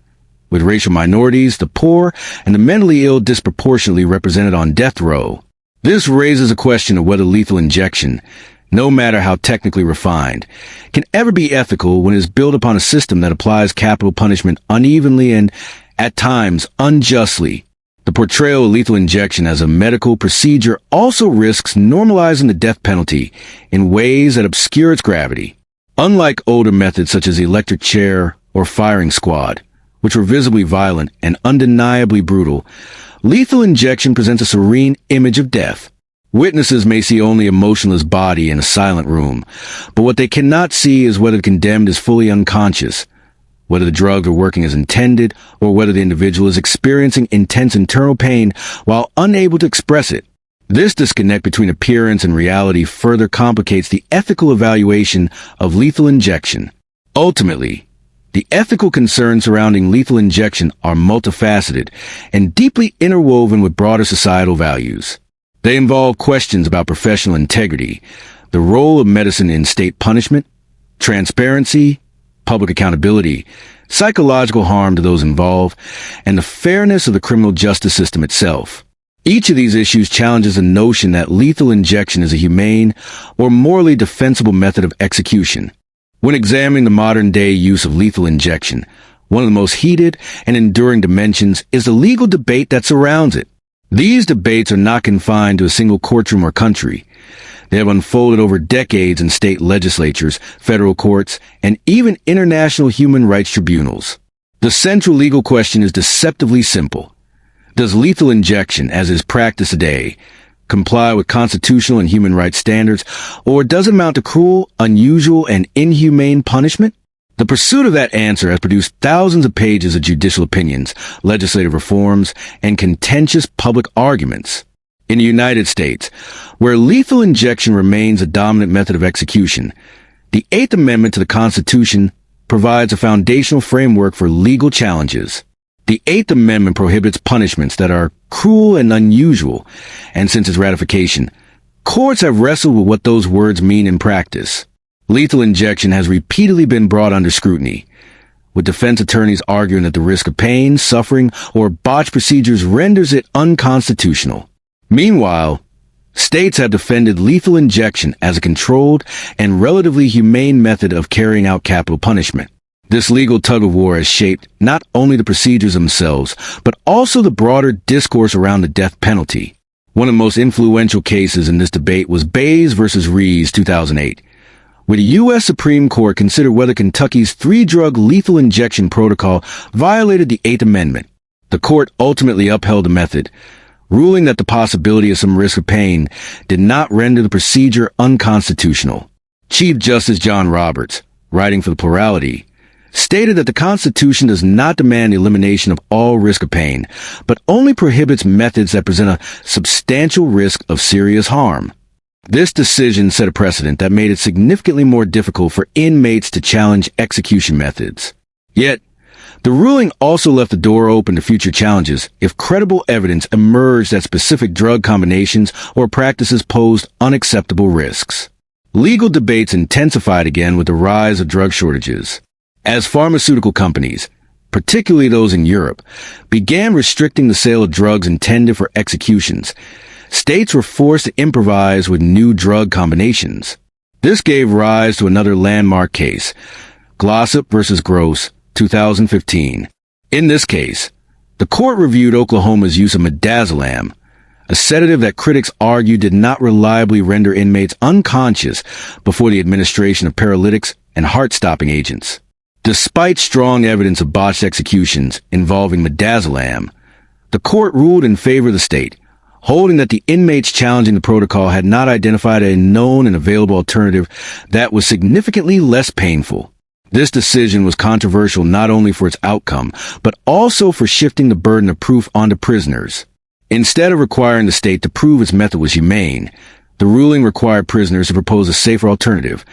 with racial minorities, the poor, and the mentally ill disproportionately represented on death row. This raises a question of whether lethal injection, no matter how technically refined, can ever be ethical when it is built upon a system that applies capital punishment unevenly and, at times, unjustly. The portrayal of lethal injection as a medical procedure also risks normalizing the death penalty in ways that obscure its gravity. Unlike older methods such as the electric chair or firing squad, which were visibly violent and undeniably brutal, lethal injection presents a serene image of death. Witnesses may see only a motionless body in a silent room, but what they cannot see is whether the condemned is fully unconscious, whether the drugs are working as intended, or whether the individual is experiencing intense internal pain while unable to express it. This disconnect between appearance and reality further complicates the ethical evaluation of lethal injection. Ultimately, the ethical concerns surrounding lethal injection are multifaceted and deeply interwoven with broader societal values. They involve questions about professional integrity, the role of medicine in state punishment, transparency, public accountability, psychological harm to those involved, and the fairness of the criminal justice system itself. Each of these issues challenges the notion that lethal injection is a humane or morally defensible method of execution. When examining the modern-day use of lethal injection, one of the most heated and enduring dimensions is the legal debate that surrounds it. These debates are not confined to a single courtroom or country. They have unfolded over decades in state legislatures, federal courts, and even international human rights tribunals. The central legal question is deceptively simple. Does lethal injection, as is practiced today, comply with constitutional and human rights standards, or does it amount to cruel, unusual, and inhumane punishment? The pursuit of that answer has produced thousands of pages of judicial opinions, legislative reforms, and contentious public arguments. In the United States, where lethal injection remains a dominant method of execution, the Eighth Amendment to the Constitution provides a foundational framework for legal challenges. The Eighth Amendment prohibits punishments that are cruel and unusual, and since its ratification, courts have wrestled with what those words mean in practice. Lethal injection has repeatedly been brought under scrutiny, with defense attorneys arguing that the risk of pain, suffering, or botched procedures renders it unconstitutional. Meanwhile, states have defended lethal injection as a controlled and relatively humane method of carrying out capital punishment. This legal tug-of-war has shaped not only the procedures themselves, but also the broader discourse around the death penalty. One of the most influential cases in this debate was Bays v. Rees, 2008, where the U.S. Supreme Court considered whether Kentucky's three-drug lethal injection protocol violated the Eighth Amendment. The court ultimately upheld the method, ruling that the possibility of some risk of pain did not render the procedure unconstitutional. Chief Justice John Roberts, writing for the plurality, stated that the Constitution does not demand the elimination of all risk of pain, but only prohibits methods that present a substantial risk of serious harm. This decision set a precedent that made it significantly more difficult for inmates to challenge execution methods. Yet, the ruling also left the door open to future challenges if credible evidence emerged that specific drug combinations or practices posed unacceptable risks. Legal debates intensified again with the rise of drug shortages. As pharmaceutical companies, particularly those in Europe, began restricting the sale of drugs intended for executions, states were forced to improvise with new drug combinations. This gave rise to another landmark case, Glossop v. Gross, 2015. In this case, the court reviewed Oklahoma's use of midazolam, a sedative that critics argue did not reliably render inmates unconscious before the administration of paralytics and heart-stopping agents. Despite strong evidence of botched executions involving midazolam, the court ruled in favor of the state, holding that the inmates challenging the protocol had not identified a known and available alternative that was significantly less painful. This decision was controversial not only for its outcome, but also for shifting the burden of proof onto prisoners. Instead of requiring the state to prove its method was humane, the ruling required prisoners to propose a safer alternative,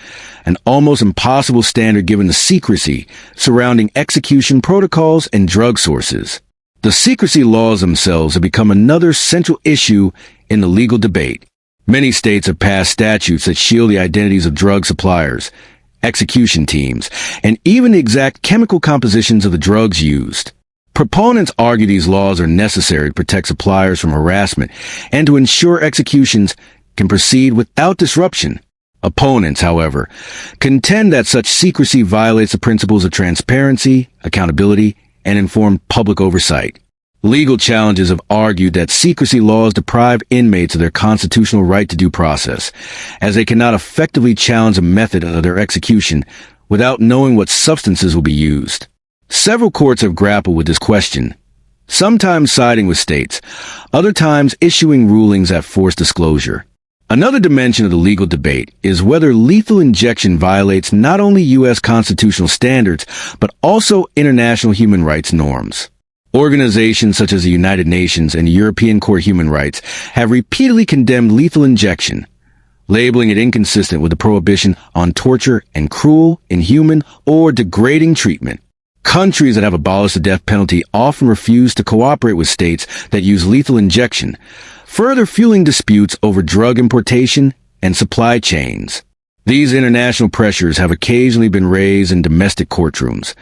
an almost impossible standard given the secrecy surrounding execution protocols and drug sources. The secrecy laws themselves have become another central issue in the legal debate. Many states have passed statutes that shield the identities of drug suppliers, execution teams, and even the exact chemical compositions of the drugs used. Proponents argue these laws are necessary to protect suppliers from harassment and to ensure executions can proceed without disruption. Opponents, however, contend that such secrecy violates the principles of transparency, accountability, and informed public oversight. Legal challenges have argued that secrecy laws deprive inmates of their constitutional right to due process, as they cannot effectively challenge a method of their execution without knowing what substances will be used. Several courts have grappled with this question, sometimes siding with states, other times issuing rulings that force disclosure. Another dimension of the legal debate is whether lethal injection violates not only U.S. constitutional standards, but also international human rights norms. Organizations such as the United Nations and the European Court of Human Rights have repeatedly condemned lethal injection, labeling it inconsistent with the prohibition on torture and cruel, inhuman, or degrading treatment. Countries that have abolished the death penalty often refuse to cooperate with states that use lethal injection, further fueling disputes over drug importation and supply chains. These international pressures have occasionally been raised in domestic courtrooms,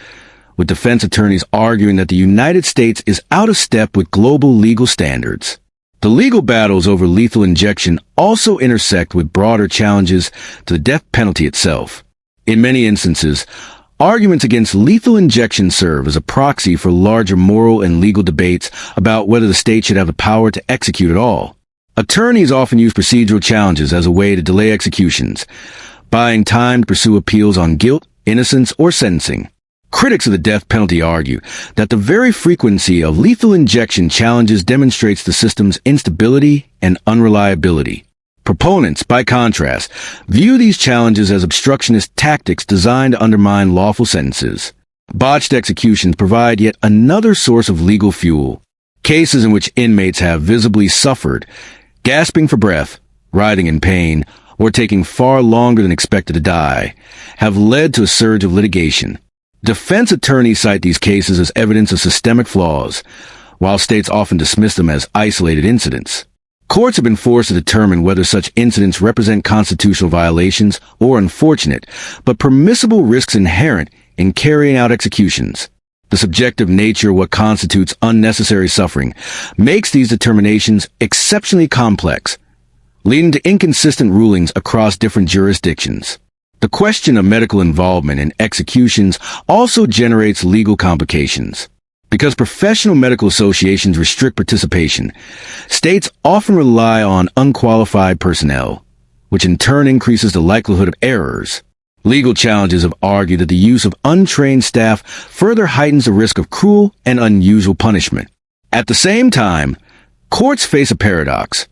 with defense attorneys arguing that the United States is out of step with global legal standards. The legal battles over lethal injection also intersect with broader challenges to the death penalty itself. In many instances, arguments against lethal injection serve as a proxy for larger moral and legal debates about whether the state should have the power to execute at all. Attorneys often use procedural challenges as a way to delay executions, buying time to pursue appeals on guilt, innocence, or sentencing. Critics of the death penalty argue that the very frequency of lethal injection challenges demonstrates the system's instability and unreliability. Proponents, by contrast, view these challenges as obstructionist tactics designed to undermine lawful sentences. Botched executions provide yet another source of legal fuel. Cases in which inmates have visibly suffered, gasping for breath, writhing in pain, or taking far longer than expected to die, have led to a surge of litigation. Defense attorneys cite these cases as evidence of systemic flaws, while states often dismiss them as isolated incidents. Courts have been forced to determine whether such incidents represent constitutional violations or unfortunate, but permissible risks inherent in carrying out executions. The subjective nature of what constitutes unnecessary suffering makes these determinations exceptionally complex, leading to inconsistent rulings across different jurisdictions. The question of medical involvement in executions also generates legal complications. Because professional medical associations restrict participation, states often rely on unqualified personnel, which in turn increases the likelihood of errors. Legal challenges have argued that the use of untrained staff further heightens the risk of cruel and unusual punishment. At the same time, courts face a paradox.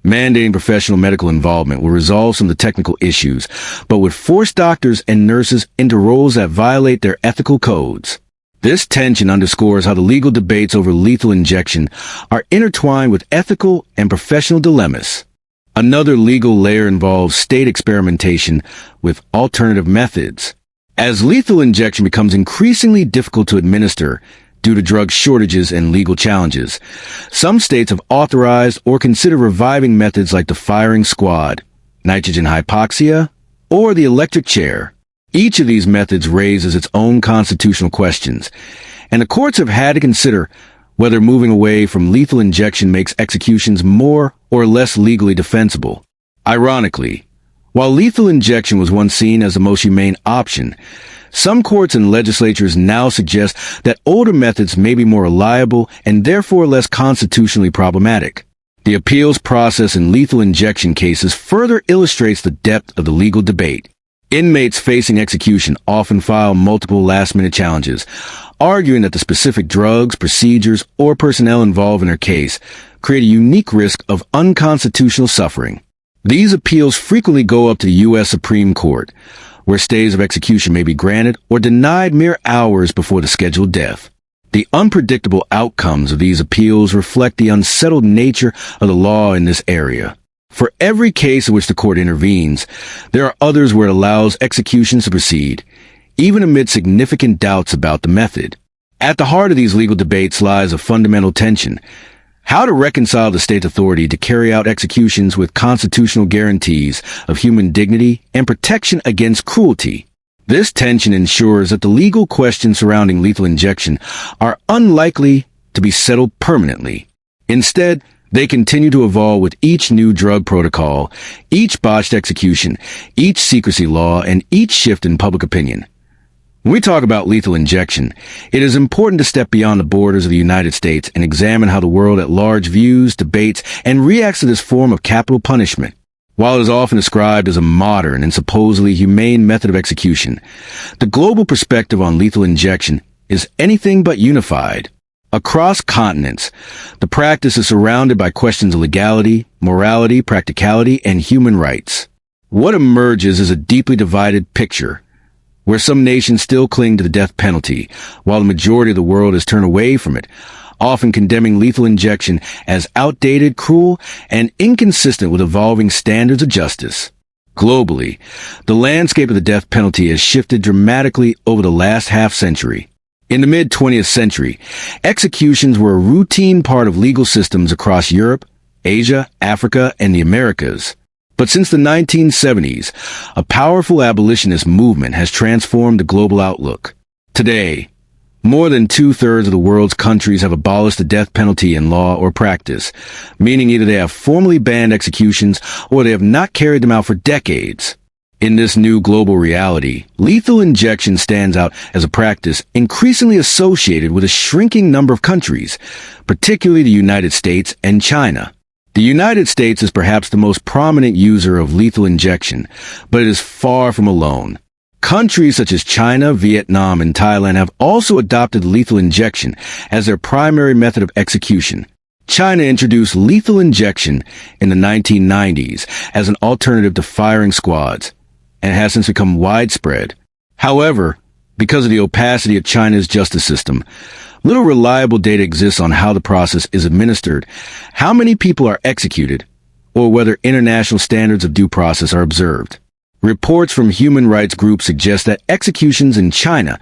Mandating professional medical involvement will resolve some of the technical issues, but would force doctors and nurses into roles that violate their ethical codes. This tension underscores how the legal debates over lethal injection are intertwined with ethical and professional dilemmas. Another legal layer involves state experimentation with alternative methods. As lethal injection becomes increasingly difficult to administer due to drug shortages and legal challenges, some states have authorized or considered reviving methods like the firing squad, nitrogen hypoxia, or the electric chair. Each of these methods raises its own constitutional questions, and the courts have had to consider whether moving away from lethal injection makes executions more or less legally defensible. Ironically, while lethal injection was once seen as the most humane option, some courts and legislatures now suggest that older methods may be more reliable and therefore less constitutionally problematic. The appeals process in lethal injection cases further illustrates the depth of the legal debate. Inmates facing execution often file multiple last-minute challenges, arguing that the specific drugs, procedures, or personnel involved in their case create a unique risk of unconstitutional suffering. These appeals frequently go up to the U.S. Supreme Court, where stays of execution may be granted or denied mere hours before the scheduled death. The unpredictable outcomes of these appeals reflect the unsettled nature of the law in this area. For every case in which the court intervenes, there are others where it allows executions to proceed, even amid significant doubts about the method. At the heart of these legal debates lies a fundamental tension: how to reconcile the state authority to carry out executions with constitutional guarantees of human dignity and protection against cruelty. This tension ensures that the legal questions surrounding lethal injection are unlikely to be settled permanently. Instead, they continue to evolve with each new drug protocol, each botched execution, each secrecy law, and each shift in public opinion. When we talk about lethal injection, it is important to step beyond the borders of the United States and examine how the world at large views, debates, and reacts to this form of capital punishment. While it is often described as a modern and supposedly humane method of execution, the global perspective on lethal injection is anything but unified. Across continents, the practice is surrounded by questions of legality, morality, practicality, and human rights. What emerges is a deeply divided picture, where some nations still cling to the death penalty, while the majority of the world has turned away from it, often condemning lethal injection as outdated, cruel, and inconsistent with evolving standards of justice. Globally, the landscape of the death penalty has shifted dramatically over the last half-century. In the mid-20th century, executions were a routine part of legal systems across Europe, Asia, Africa, and the Americas. But since the 1970s, a powerful abolitionist movement has transformed the global outlook. Today, more than two-thirds of the world's countries have abolished the death penalty in law or practice, meaning either they have formally banned executions or they have not carried them out for decades. In this new global reality, lethal injection stands out as a practice increasingly associated with a shrinking number of countries, particularly the United States and China. The United States is perhaps the most prominent user of lethal injection, but it is far from alone. Countries such as China, Vietnam, and Thailand have also adopted lethal injection as their primary method of execution. China introduced lethal injection in the 1990s as an alternative to firing squads, and has since become widespread. However, because of the opacity of China's justice system, little reliable data exists on how the process is administered, how many people are executed, or whether international standards of due process are observed. Reports from human rights groups suggest that executions in China,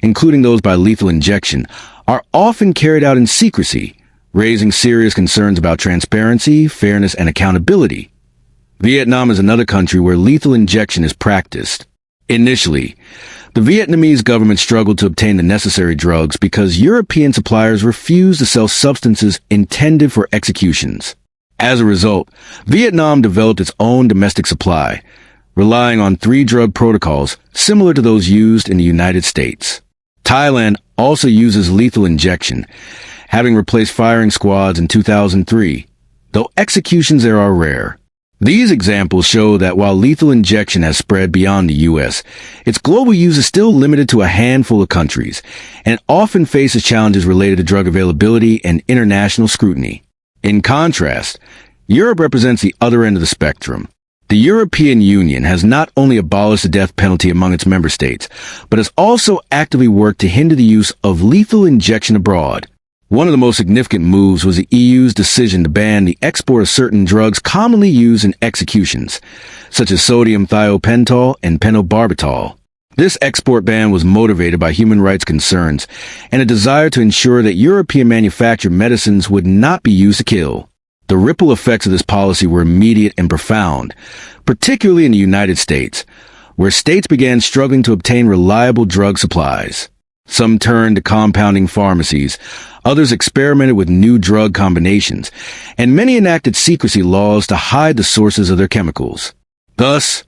including those by lethal injection, are often carried out in secrecy, raising serious concerns about transparency, fairness, and accountability. Vietnam is another country where lethal injection is practiced. Initially, the Vietnamese government struggled to obtain the necessary drugs because European suppliers refused to sell substances intended for executions. As a result, Vietnam developed its own domestic supply, relying on 3-drug protocols similar to those used in the United States. Thailand also uses lethal injection, having replaced firing squads in 2003, though executions there are rare. These examples show that while lethal injection has spread beyond the U.S., its global use is still limited to a handful of countries, and often faces challenges related to drug availability and international scrutiny. In contrast, Europe represents the other end of the spectrum. The European Union has not only abolished the death penalty among its member states, but has also actively worked to hinder the use of lethal injection abroad. One of the most significant moves was the EU's decision to ban the export of certain drugs commonly used in executions, such as sodium thiopental and pentobarbital. This export ban was motivated by human rights concerns and a desire to ensure that European manufactured medicines would not be used to kill. The ripple effects of this policy were immediate and profound, particularly in the United States, where states began struggling to obtain reliable drug supplies. Some turned to compounding pharmacies, others experimented with new drug combinations, and many enacted secrecy laws to hide the sources of their chemicals. Thus,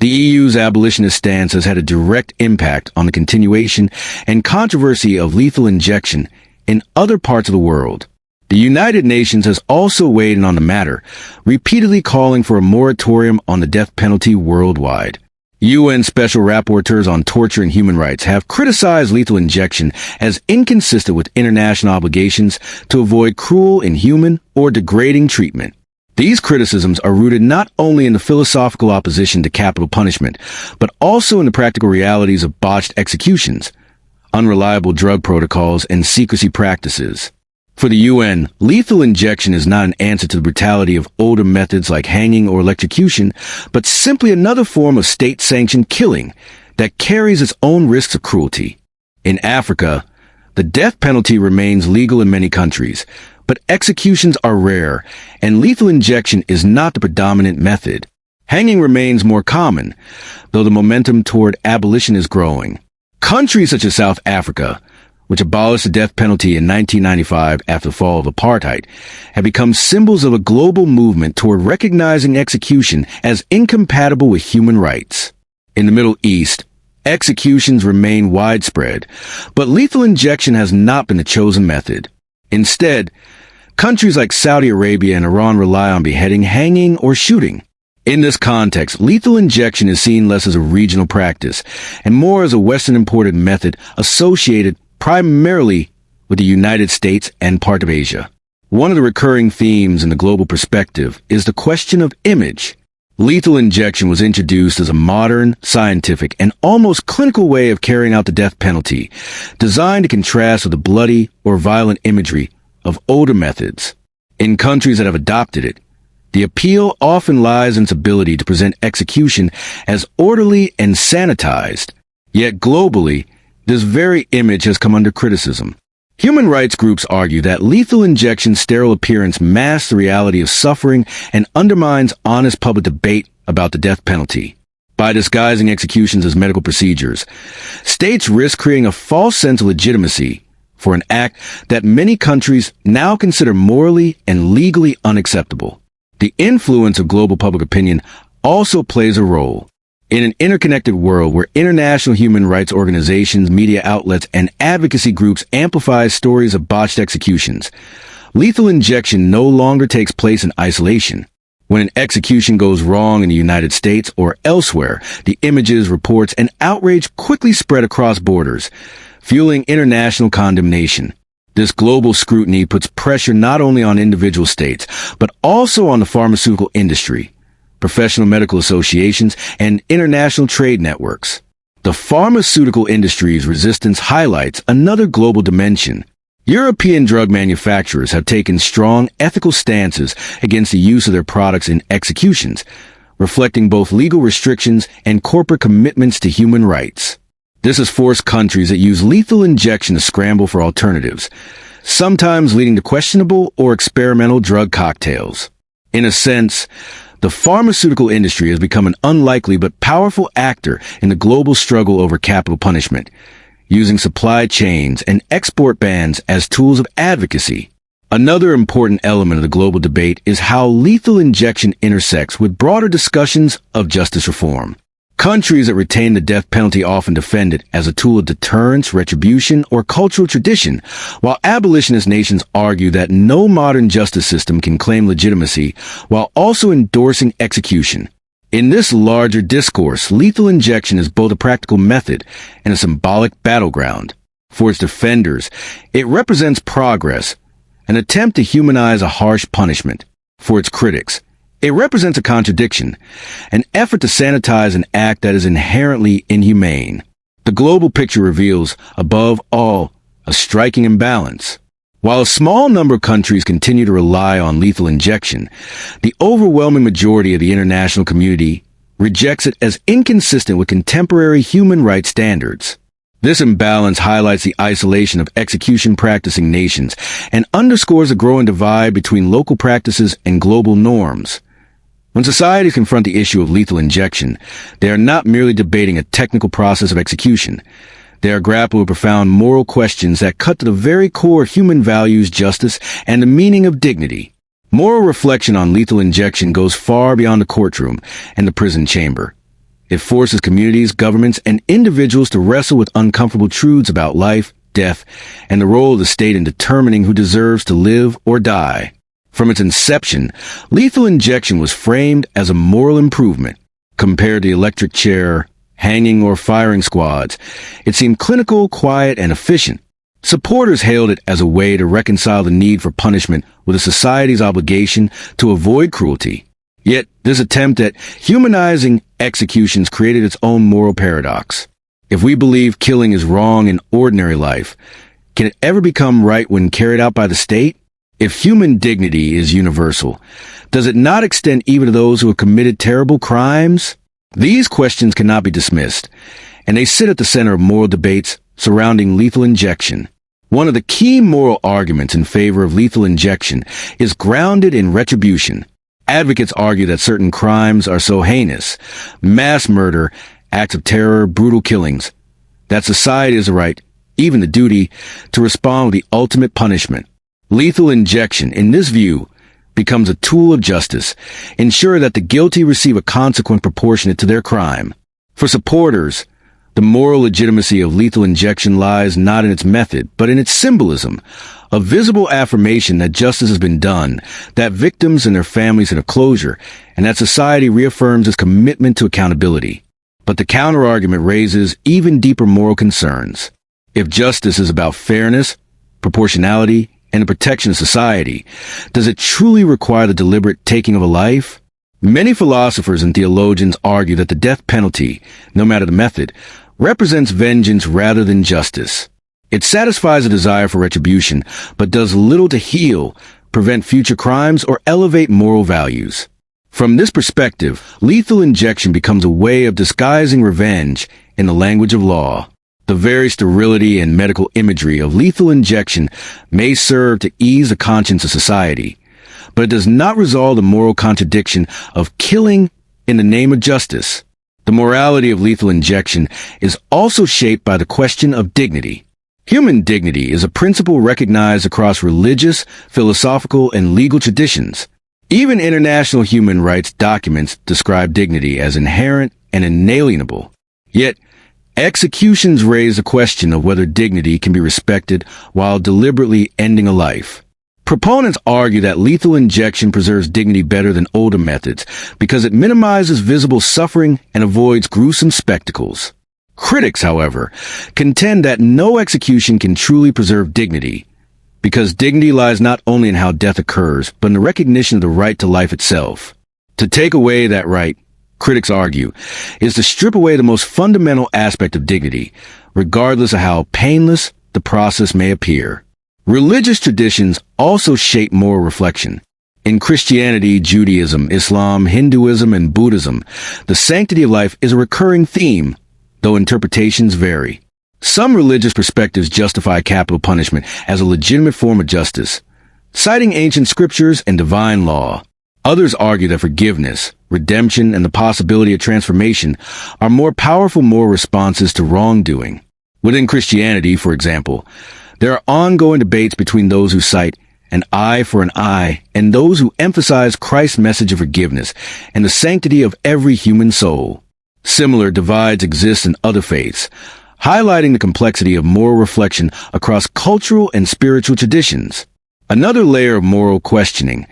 the EU's abolitionist stance has had a direct impact on the continuation and controversy of lethal injection in other parts of the world. The United Nations has also weighed in on the matter, repeatedly calling for a moratorium on the death penalty worldwide. UN Special Rapporteurs on Torture and Human Rights have criticized lethal injection as inconsistent with international obligations to avoid cruel, inhuman, or degrading treatment. These criticisms are rooted not only in the philosophical opposition to capital punishment, but also in the practical realities of botched executions, unreliable drug protocols, and secrecy practices. For the UN, lethal injection is not an answer to the brutality of older methods like hanging or electrocution, but simply another form of state-sanctioned killing that carries its own risks of cruelty. In Africa, the death penalty remains legal in many countries, but executions are rare, and lethal injection is not the predominant method. Hanging remains more common, though the momentum toward abolition is growing. Countries such as South Africa, which abolished the death penalty in 1995 after the fall of apartheid, have become symbols of a global movement toward recognizing execution as incompatible with human rights. In the Middle East, Executions remain widespread, but lethal injection has not been the chosen method. Instead, countries like Saudi Arabia and Iran rely on beheading, hanging, or shooting. In this context, lethal injection is seen less as a regional practice and more as a Western-imported method associated primarily with the United States and part of Asia. One of the recurring themes in the global perspective is the question of image. Lethal injection was introduced as a modern, scientific, and almost clinical way of carrying out the death penalty, designed to contrast with the bloody or violent imagery of older methods. In countries that have adopted it, the appeal often lies in its ability to present execution as orderly and sanitized. Yet globally, this very image has come under criticism. Human rights groups argue that lethal injection's sterile appearance masks the reality of suffering and undermines honest public debate about the death penalty. By disguising executions as medical procedures, states risk creating a false sense of legitimacy for an act that many countries now consider morally and legally unacceptable. The influence of global public opinion also plays a role. In an interconnected world where international human rights organizations, media outlets, and advocacy groups amplify stories of botched executions, lethal injection no longer takes place in isolation. When an execution goes wrong in the United States or elsewhere, the images, reports, and outrage quickly spread across borders, fueling international condemnation. This global scrutiny puts pressure not only on individual states, but also on the pharmaceutical industry, professional medical associations, and international trade networks. The pharmaceutical industry's resistance highlights another global dimension. European drug manufacturers have taken strong ethical stances against the use of their products in executions, reflecting both legal restrictions and corporate commitments to human rights. This has forced countries that use lethal injection to scramble for alternatives, sometimes leading to questionable or experimental drug cocktails. In a sense, the pharmaceutical industry has become an unlikely but powerful actor in the global struggle over capital punishment, using supply chains and export bans as tools of advocacy. Another important element of the global debate is how lethal injection intersects with broader discussions of justice reform. Countries that retain the death penalty often defend it as a tool of deterrence, retribution, or cultural tradition, while abolitionist nations argue that no modern justice system can claim legitimacy while also endorsing execution. In this larger discourse, lethal injection is both a practical method and a symbolic battleground. For its defenders, it represents progress, an attempt to humanize a harsh punishment. For its critics, it represents a contradiction, an effort to sanitize an act that is inherently inhumane. The global picture reveals, above all, a striking imbalance. While a small number of countries continue to rely on lethal injection, the overwhelming majority of the international community rejects it as inconsistent with contemporary human rights standards. This imbalance highlights the isolation of execution-practicing nations and underscores a growing divide between local practices and global norms. When societies confront the issue of lethal injection, they are not merely debating a technical process of execution. They are grappling with profound moral questions that cut to the very core of human values, justice, and the meaning of dignity. Moral reflection on lethal injection goes far beyond the courtroom and the prison chamber. It forces communities, governments, and individuals to wrestle with uncomfortable truths about life, death, and the role of the state in determining who deserves to live or die. From its inception, lethal injection was framed as a moral improvement. Compared to the electric chair, hanging, or firing squads, it seemed clinical, quiet, and efficient. Supporters hailed it as a way to reconcile the need for punishment with a society's obligation to avoid cruelty. Yet, this attempt at humanizing executions created its own moral paradox. If we believe killing is wrong in ordinary life, can it ever become right when carried out by the state? If human dignity is universal, does it not extend even to those who have committed terrible crimes? These questions cannot be dismissed, and they sit at the center of moral debates surrounding lethal injection. One of the key moral arguments in favor of lethal injection is grounded in retribution. Advocates argue that certain crimes are so heinous, mass murder, acts of terror, brutal killings, that society has the right, even the duty, to respond with the ultimate punishment. Lethal injection, in this view, becomes a tool of justice, ensuring that the guilty receive a consequence proportionate to their crime. For supporters, The moral legitimacy of lethal injection lies not in its method, but in its symbolism, a visible affirmation that justice has been done, that victims and their families have closure, and that society reaffirms its commitment to accountability. But the counterargument raises even deeper moral concerns. If justice is about fairness, proportionality, and the protection of society, does it truly require the deliberate taking of a life? Many philosophers and theologians argue that the death penalty, no matter the method, represents vengeance rather than justice. It satisfies a desire for retribution, but does little to heal, prevent future crimes, or elevate moral values. From this perspective, lethal injection becomes a way of disguising revenge in the language of law. The very sterility and medical imagery of lethal injection may serve to ease the conscience of society, but it does not resolve the moral contradiction of killing in the name of justice. The morality of lethal injection is also shaped by the question of dignity. Human dignity is a principle recognized across religious, philosophical, and legal traditions. Even international human rights documents describe dignity as inherent and inalienable. Yet, executions raise the question of whether dignity can be respected while deliberately ending a life. Proponents argue that lethal injection preserves dignity better than older methods because it minimizes visible suffering and avoids gruesome spectacles. Critics, however, contend that no execution can truly preserve dignity, because dignity lies not only in how death occurs, but in the recognition of the right to life itself. To take away that right, critics argue, is to strip away the most fundamental aspect of dignity, regardless of how painless the process may appear. Religious traditions also shape moral reflection. In Christianity, Judaism, Islam, Hinduism, and Buddhism, the sanctity of life is a recurring theme, though interpretations vary. Some religious perspectives justify capital punishment as a legitimate form of justice, citing ancient scriptures and divine law. Others argue that forgiveness, redemption, and the possibility of transformation are more powerful moral responses to wrongdoing. Within Christianity, for example, there are ongoing debates between those who cite an eye for an eye and those who emphasize Christ's message of forgiveness and the sanctity of every human soul. Similar divides exist in other faiths, highlighting the complexity of moral reflection across cultural and spiritual traditions. Another layer of moral questioning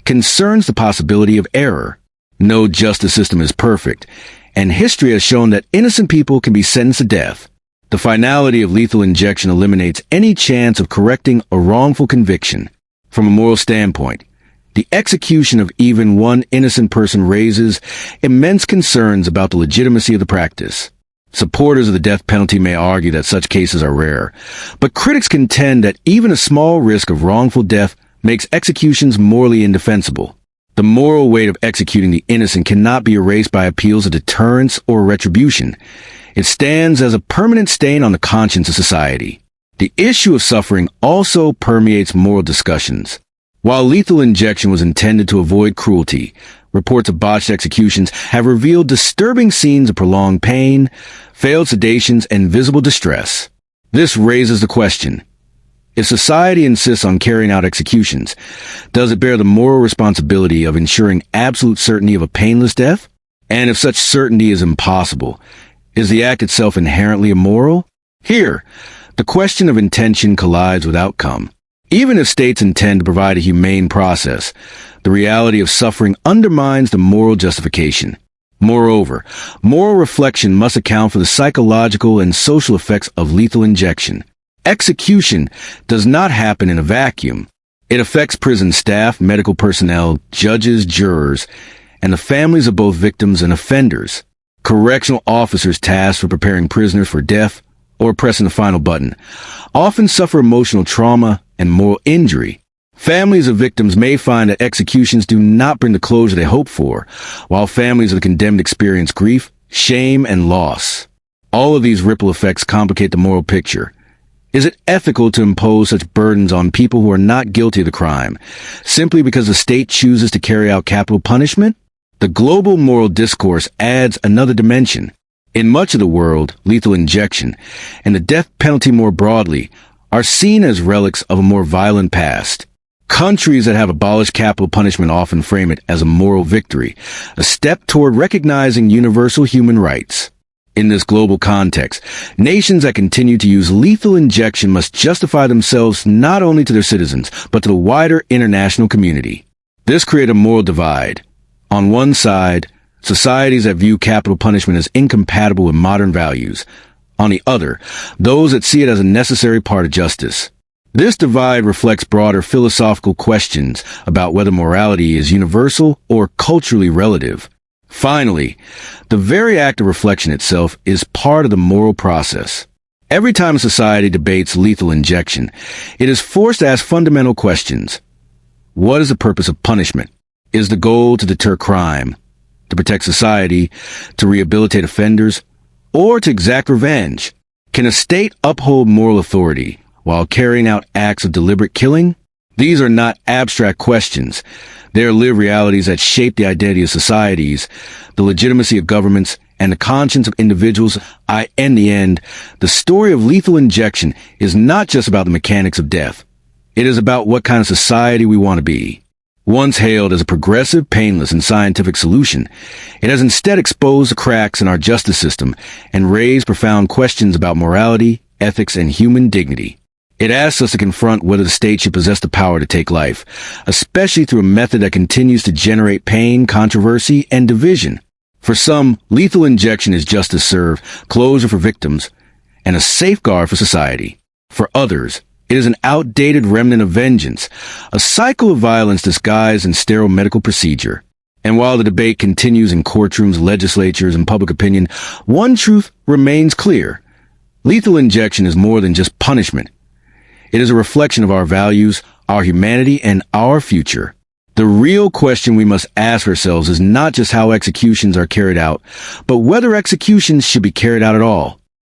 concerns the possibility of error. No justice system is perfect, and history has shown that innocent people can be sentenced to death. The finality of lethal injection eliminates any chance of correcting a wrongful conviction. From a moral standpoint, the execution of even one innocent person raises immense concerns about the legitimacy of the practice. Supporters of the death penalty may argue that such cases are rare, but critics contend that even a small risk of wrongful death makes executions morally indefensible. The moral weight of executing the innocent cannot be erased by appeals of deterrence or retribution. It stands as a permanent stain on the conscience of society. The issue of suffering also permeates moral discussions. While lethal injection was intended to avoid cruelty, reports of botched executions have revealed disturbing scenes of prolonged pain, failed sedations, and visible distress. This raises the question: if society insists on carrying out executions, does it bear the moral responsibility of ensuring absolute certainty of a painless death? And if such certainty is impossible, is the act itself inherently immoral? Here, the question of intention collides with outcome. Even if states intend to provide a humane process, the reality of suffering undermines the moral justification. Moreover, moral reflection must account for the psychological and social effects of lethal injection. Execution does not happen in a vacuum. It affects prison staff, medical personnel, judges, jurors, and the families of both victims and offenders. Correctional officers tasked with preparing prisoners for death or pressing the final button often suffer emotional trauma and moral injury. Families of victims may find that executions do not bring the closure they hope for, while families of the condemned experience grief, shame, and loss. All of these ripple effects complicate the moral picture. Is it ethical to impose such burdens on people who are not guilty of the crime, simply because the state chooses to carry out capital punishment? The global moral discourse adds another dimension. In much of the world, lethal injection, and the death penalty more broadly, are seen as relics of a more violent past. Countries that have abolished capital punishment often frame it as a moral victory, a step toward recognizing universal human rights. In this global context, nations that continue to use lethal injection must justify themselves not only to their citizens, but to the wider international community. This creates a moral divide. On one side, societies that view capital punishment as incompatible with modern values. On the other, those that see it as a necessary part of justice. This divide reflects broader philosophical questions about whether morality is universal or culturally relative. Finally, the very act of reflection itself is part of the moral process. Every time a society debates lethal injection, it is forced to ask fundamental questions. What is the purpose of punishment? Is the goal to deter crime, to protect society, to rehabilitate offenders, or to exact revenge? Can a state uphold moral authority while carrying out acts of deliberate killing? These are not abstract questions. They are lived realities that shape the identity of societies, the legitimacy of governments, and the conscience of individuals. In the end, the story of lethal injection is not just about the mechanics of death. It is about what kind of society we want to be. Once hailed as a progressive, painless, and scientific solution, it has instead exposed the cracks in our justice system and raised profound questions about morality, ethics, and human dignity. It asks us to confront whether the state should possess the power to take life, especially through a method that continues to generate pain, controversy, and division. For some, lethal injection is justice served, closure for victims, and a safeguard for society. For others, it is an outdated remnant of vengeance, a cycle of violence disguised in sterile medical procedure. And while the debate continues in courtrooms, legislatures, and public opinion, one truth remains clear. Lethal injection is more than just punishment. It is a reflection of our values, our humanity, and our future. The real question we must ask ourselves is not just how executions are carried out, but whether executions should be carried out at all.